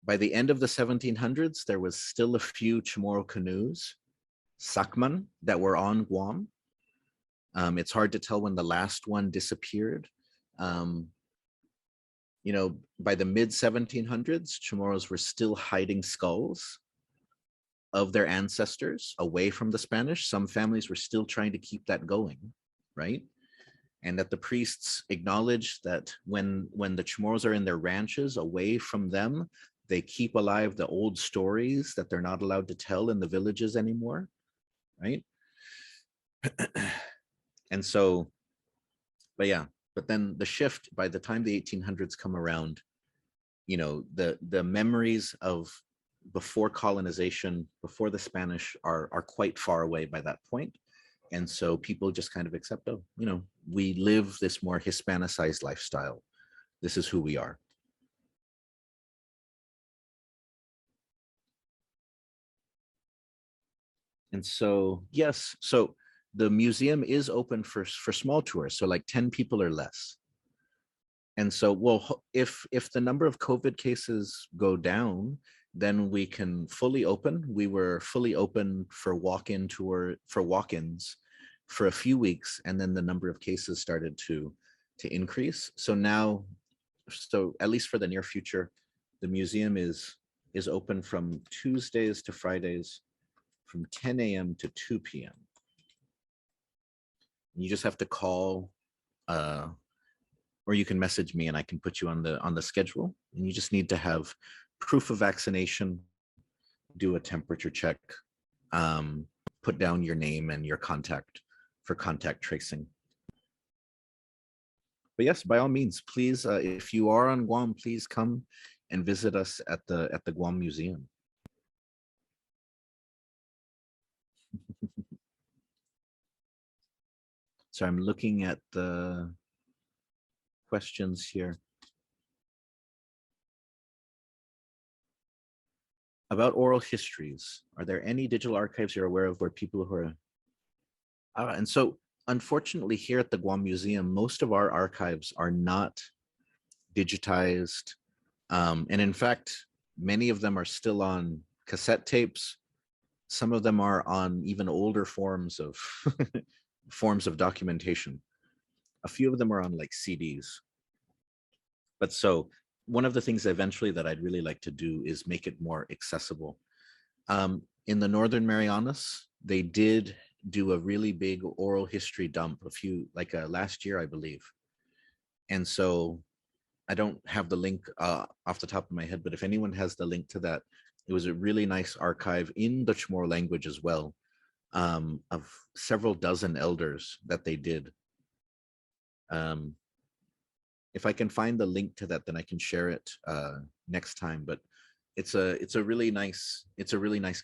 By the end of the 1700s, there was still a few Chamorro canoes, Sakman, that were on Guam. It's hard to tell when the last one disappeared. By the mid 1700s, Chamorros were still hiding skulls of their ancestors away from the Spanish. Some families were still trying to keep that going, right? And that the priests acknowledged that when the Chamorros are in their ranches away from them, they keep alive the old stories that they're not allowed to tell in the villages anymore, right? And so, but yeah, but then the shift, by the time the 1800s come around, you know, the memories of before colonization, before the Spanish are quite far away by that point. And so people just kind of accept, oh, you know, we live this more Hispanicized lifestyle. This is who we are. And so, yes, so the museum is open for small tours, so like 10 people or less. And so, well, if the number of COVID cases go down, then we can fully open. We were fully open for walk-in tour, for walk-ins for a few weeks, and then the number of cases started to increase. So now, so at least for the near future, the museum is open from Tuesdays to Fridays from 10 a.m. to 2 p.m. You just have to call, or you can message me and I can put you on the schedule. And you just need to have proof of vaccination, do a temperature check, put down your name and your contact for contact tracing. But yes, by all means, please, if you are on Guam, please come and visit us at the Guam Museum. So I'm looking at the questions here. About oral histories, are there any digital archives you're aware of where people who are... and so unfortunately here at the Guam Museum, most of our archives are not digitized. And in fact, many of them are still on cassette tapes. Some of them are on even older forms of forms of documentation. A few of them are on like CDs. But so one of the things eventually that I'd really like to do is make it more accessible. In the Northern Marianas, they did do a really big oral history dump last year, I believe. And so I don't have the link off the top of my head, but if anyone has the link to that, it was a really nice archive in the CHamoru language as well, of several dozen elders that they did. If I can find the link to that, then I can share it next time. But it's a really nice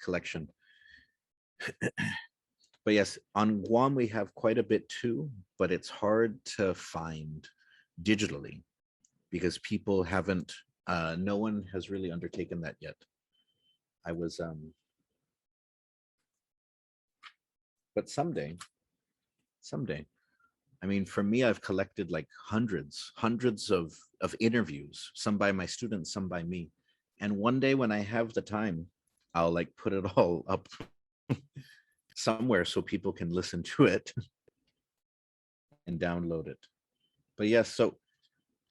collection. But yes, on Guam we have quite a bit too, but it's hard to find digitally because people haven't. No one has really undertaken that yet. I was, but someday. I mean, for me, I've collected like hundreds of interviews, some by my students, some by me. And one day when I have the time, I'll like put it all up somewhere so people can listen to it and download it. But yes, so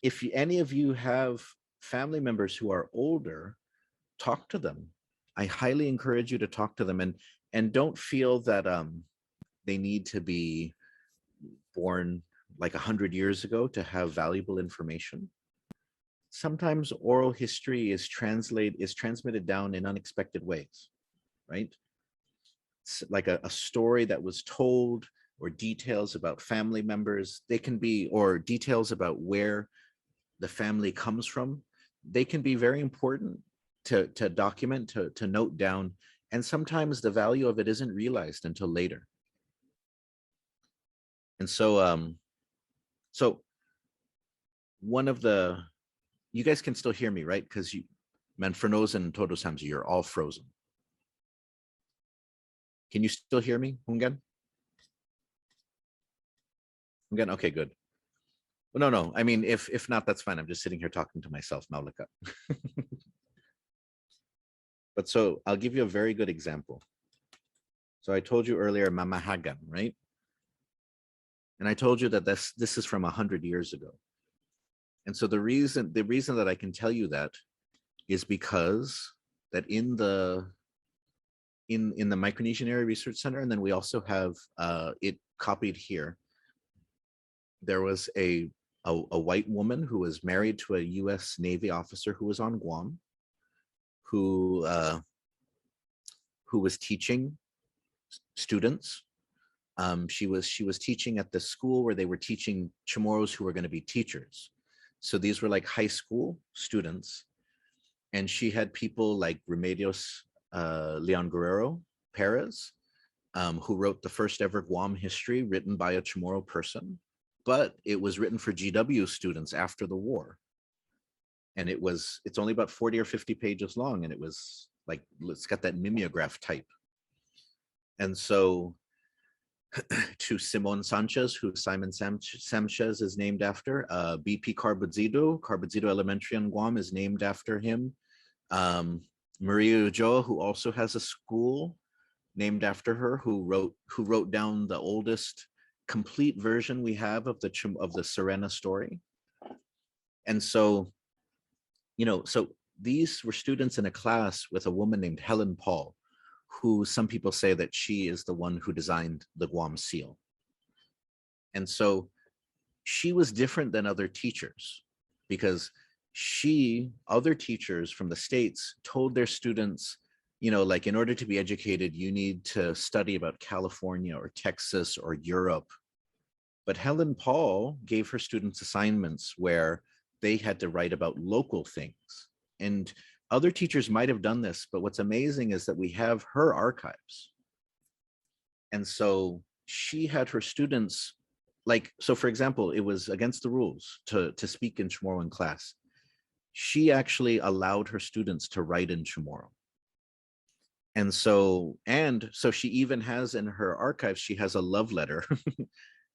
if any of you have family members who are older, talk to them. I highly encourage you to talk to them, and don't feel that they need to be born like 100 years ago to have valuable information. Sometimes oral history is transmitted down in unexpected ways, right? It's like a story that was told, or details about family members. They can be, or details about where the family comes from. They can be very important to document, to note down. And sometimes the value of it isn't realized until later. And so, so one of the, you guys can still hear me, right? Because you, Manfrenos and Todus Hamza, you're all frozen. Can you still hear me, Hungan? Hungan, okay, good. Well, no, I mean, if not, that's fine. I'm just sitting here talking to myself, Maulika. But so I'll give you a very good example. So I told you earlier, Mamahagan, right? And I told you that this is from 100 years ago. And so the reason that I can tell you that is because that in the Micronesian Area Research Center, and then we also have it copied here, there was a white woman who was married to a US Navy officer who was on Guam, who was teaching students She was teaching at the school where they were teaching Chamorros who were going to be teachers. So these were like high school students, and she had people like Remedios Leon Guerrero Perez, who wrote the first ever Guam history written by a Chamorro person, but it was written for GW students after the war. And it's only about 40 or 50 pages long, and it was like, it's got that mimeograph type. And so to Simon Sanchez, who Simon Sanchez is named after, BP Carbozido Elementary in Guam is named after him. Maria Ulloa, who also has a school named after her, who wrote down the oldest complete version we have of the Serena story. And so, so these were students in a class with a woman named Helen Paul, who some people say that she is the one who designed the Guam seal. And so she was different than other teachers because other teachers from the States told their students, like, in order to be educated, you need to study about California or Texas or Europe. But Helen Paul gave her students assignments where they had to write about local things. And other teachers might have done this, but what's amazing is that we have her archives. And so she had her students, so for example, it was against the rules to speak in Chamorro in class. She actually allowed her students to write in Chamorro. And so she even has in her archives, she has a love letter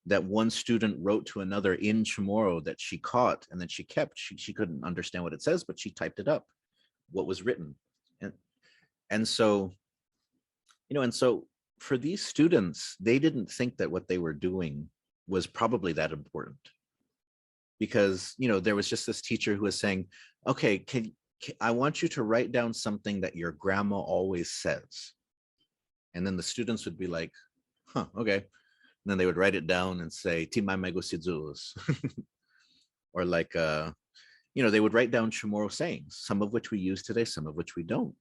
that one student wrote to another in Chamorro that she caught and that she kept. She couldn't understand what it says, but she typed it up, what was written. And so, and so for these students, they didn't think that what they were doing was probably that important. Because, there was just this teacher who was saying, okay, I want you to write down something that your grandma always says. And then the students would be like, huh, okay. And then they would write it down and say, Timai Mego Sidzus. Or like, they would write down Chamorro sayings, some of which we use today, some of which we don't.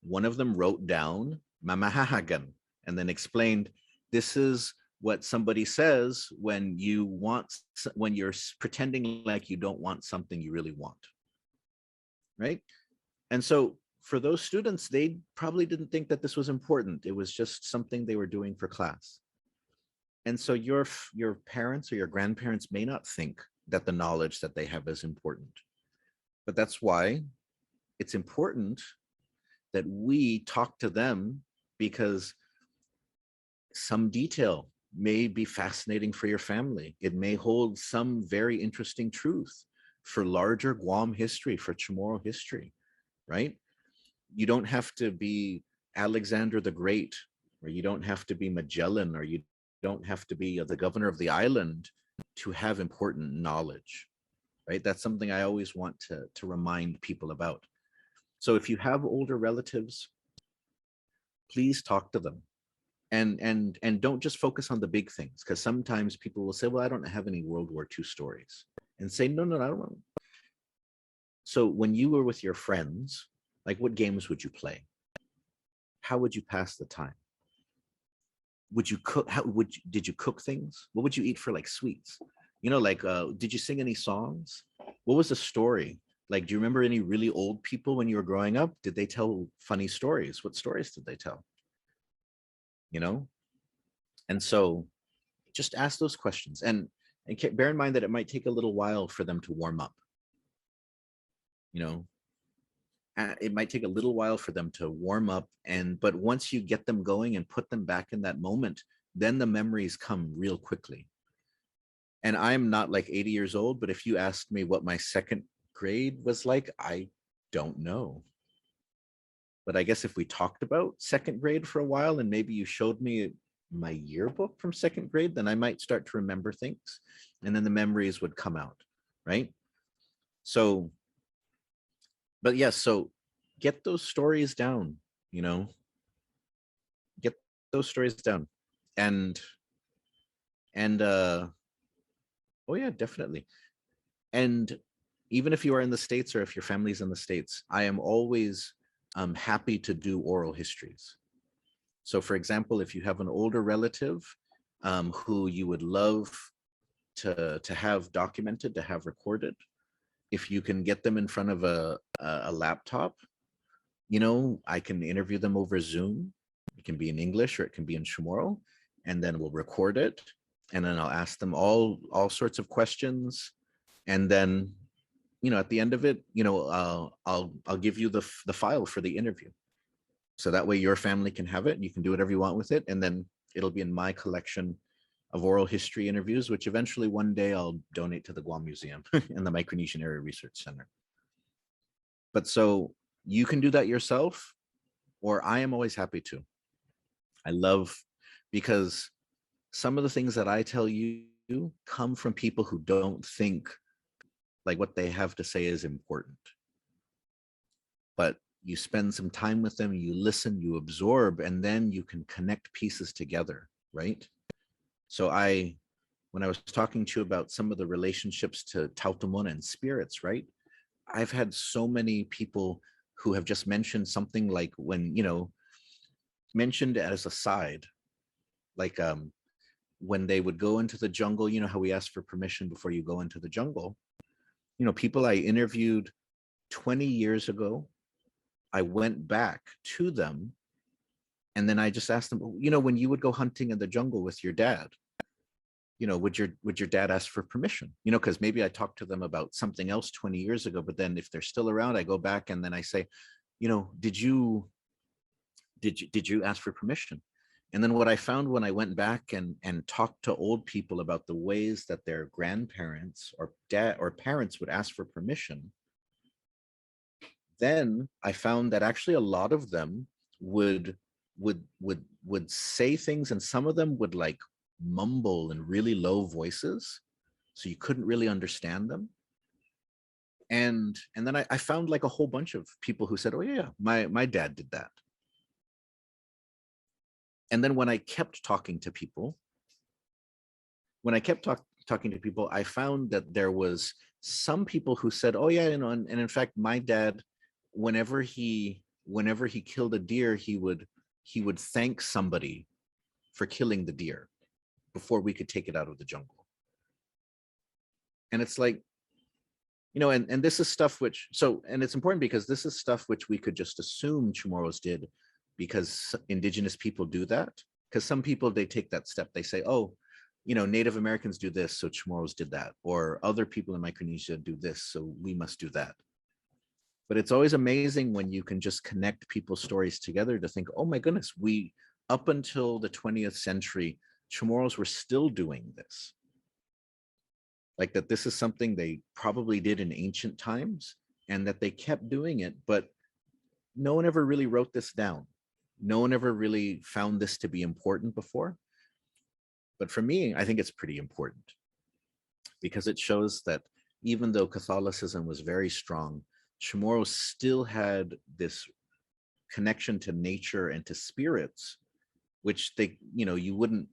One of them wrote down Mamahahagan and then explained, this is what somebody says when you're pretending like you don't want something you really want. Right? And so for those students, they probably didn't think that this was important. It was just something they were doing for class. And so your parents or your grandparents may not think that the knowledge that they have is important. But that's why it's important that we talk to them, because some detail may be fascinating for your family. It may hold some very interesting truth for larger Guam history, for Chamorro history, right? You don't have to be Alexander the Great, or you don't have to be Magellan, or you don't have to be the governor of the island to have important knowledge, right? That's something I always want to remind people about. So if you have older relatives, please talk to them. And don't just focus on the big things, because sometimes people will say, well, I don't have any World War II stories. And say, no, I don't know. So when you were with your friends, like, what games would you play? How would you pass the time? Would you cook? Did you cook things? What would you eat for like sweets? Did you sing any songs? What was the story? Like, do you remember any really old people when you were growing up? Did they tell funny stories? What stories did they tell? And so just ask those questions, and bear in mind that it might take a little while for them to warm up. It might take a little while for them to warm up, but once you get them going and put them back in that moment, then the memories come real quickly. And I'm not like 80 years old, but if you asked me what my second grade was like, I don't know. But I guess if we talked about second grade for a while, and maybe you showed me my yearbook from second grade, then I might start to remember things, and then the memories would come out, right? So, but yes, so get those stories down, get those stories down. And oh yeah, definitely. And even if you are in the States, or if your family's in the States, I am always happy to do oral histories. So for example, if you have an older relative, who you would love to have documented, to have recorded. If you can get them in front of a laptop, you know, I can interview them over Zoom. It can be in English or it can be in CHamoru, and then we'll record it, and then I'll ask them all sorts of questions, and then, you know, at the end of it, you know, I'll give you the file for the interview, so that way your family can have it and you can do whatever you want with it, and then it'll be in my collection of oral history interviews, which eventually one day I'll donate to the Guam Museum and the Micronesian Area Research Center. But so you can do that yourself, or I am always happy to. I love, because some of the things that I tell you come from people who don't think like what they have to say is important. But you spend some time with them, you listen, you absorb, and then you can connect pieces together, right? So when I was talking to you about some of the relationships to Tautomona and spirits, right? I've had so many people who have just mentioned something like, when, you know, mentioned as a side, like when they would go into the jungle, you know how we ask for permission before you go into the jungle. You know, people I interviewed 20 years ago, I went back to them, and then I just asked them, you know, when you would go hunting in the jungle with your dad, you know, would your dad ask for permission? You know, because maybe I talked to them about something else 20 years ago, but then if they're still around, I go back and then I say, you know, did you ask for permission? And then what I found when I went back and talked to old people about the ways that their grandparents or dad or parents would ask for permission, then I found that actually a lot of them would say things, and some of them would like mumble in really low voices, so you couldn't really understand them. And then I found like a whole bunch of people who said, oh yeah, my dad did that. And then when I kept talking to people, I found that there was some people who said, oh yeah, you know, and in fact, my dad, whenever he killed a deer, he would thank somebody for killing the deer before we could take it out of the jungle. And it's like, you know, and this is stuff which, so, and it's important because this is stuff which we could just assume Chamorros did because indigenous people do that. Because some people, they take that step, they say, oh, you know, Native Americans do this, so Chamorros did that, or other people in Micronesia do this, so we must do that. But it's always amazing when you can just connect people's stories together to think, oh my goodness, we, up until the 20th century, Chamorros were still doing this. Like that this is something they probably did in ancient times and that they kept doing it, but no one ever really wrote this down. No one ever really found this to be important before. But for me, I think it's pretty important because it shows that even though Catholicism was very strong, Chamorros still had this connection to nature and to spirits, which they, you know, you wouldn't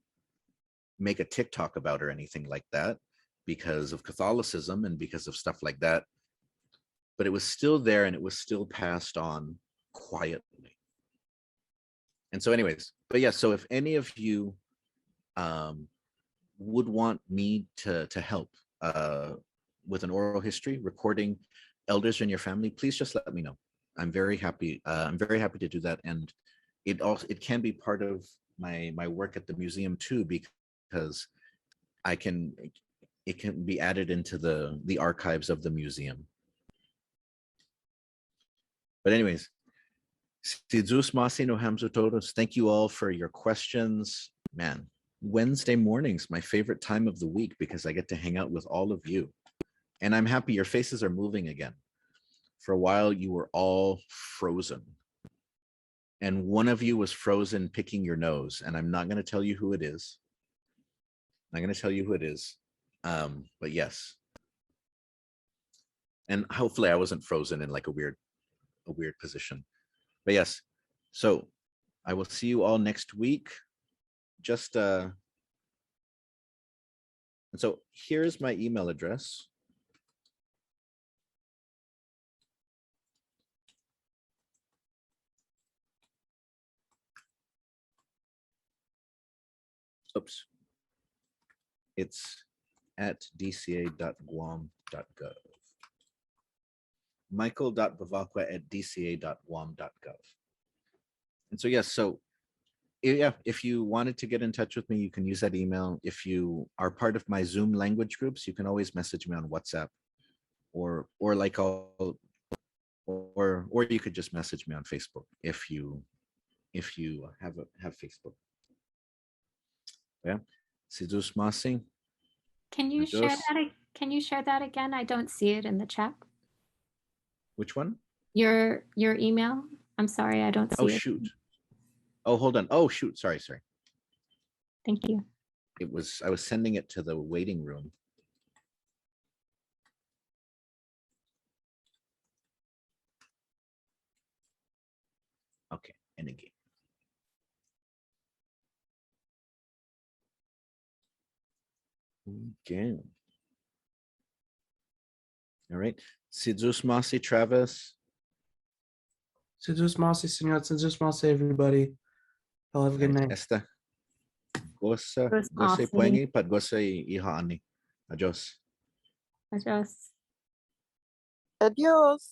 make a TikTok about or anything like that because of Catholicism and because of stuff like that. But it was still there and it was still passed on quietly. And so anyways, but yeah, so if any of you would want me to help with an oral history, recording elders in your family, please just let me know. I'm very happy. I'm very happy to do that. And it can be part of my work at the museum too, because it can be added into the archives of the museum. But anyways, thank you all for your questions. Man, Wednesday mornings, my favorite time of the week because I get to hang out with all of you. And I'm happy your faces are moving again. For a while, you were all frozen. And one of you was frozen picking your nose. And I'm not going to tell you who it is. I'm not going to tell you who it is. But yes. And hopefully I wasn't frozen in like a weird position. But yes, so I will see you all next week. Just and so here's my email address. Oops. it's at dca.guam.gov. Michael.Bevacqua at dca.guam.gov. And so, yes, so yeah, if you wanted to get in touch with me, you can use that email. If you are part of my Zoom language groups, you can always message me on WhatsApp, or like or you could just message me on Facebook if you have Facebook. Yeah. Sidus Masi. Can you share that? Can you share that again? I don't see it in the chat. Which one? Your email. I'm sorry, I don't see it. Oh shoot. Oh, hold on. Oh shoot. Sorry. Thank you. I was sending it to the waiting room. Okay, and again. Okay. All right. Sidus Masi Travis. Sidus Masi, senor. Sidus Masi, everybody. I'll have a good night. Esta. Gosa Masi. puengi pat gosa ihaani. Adios. Adios. Adios.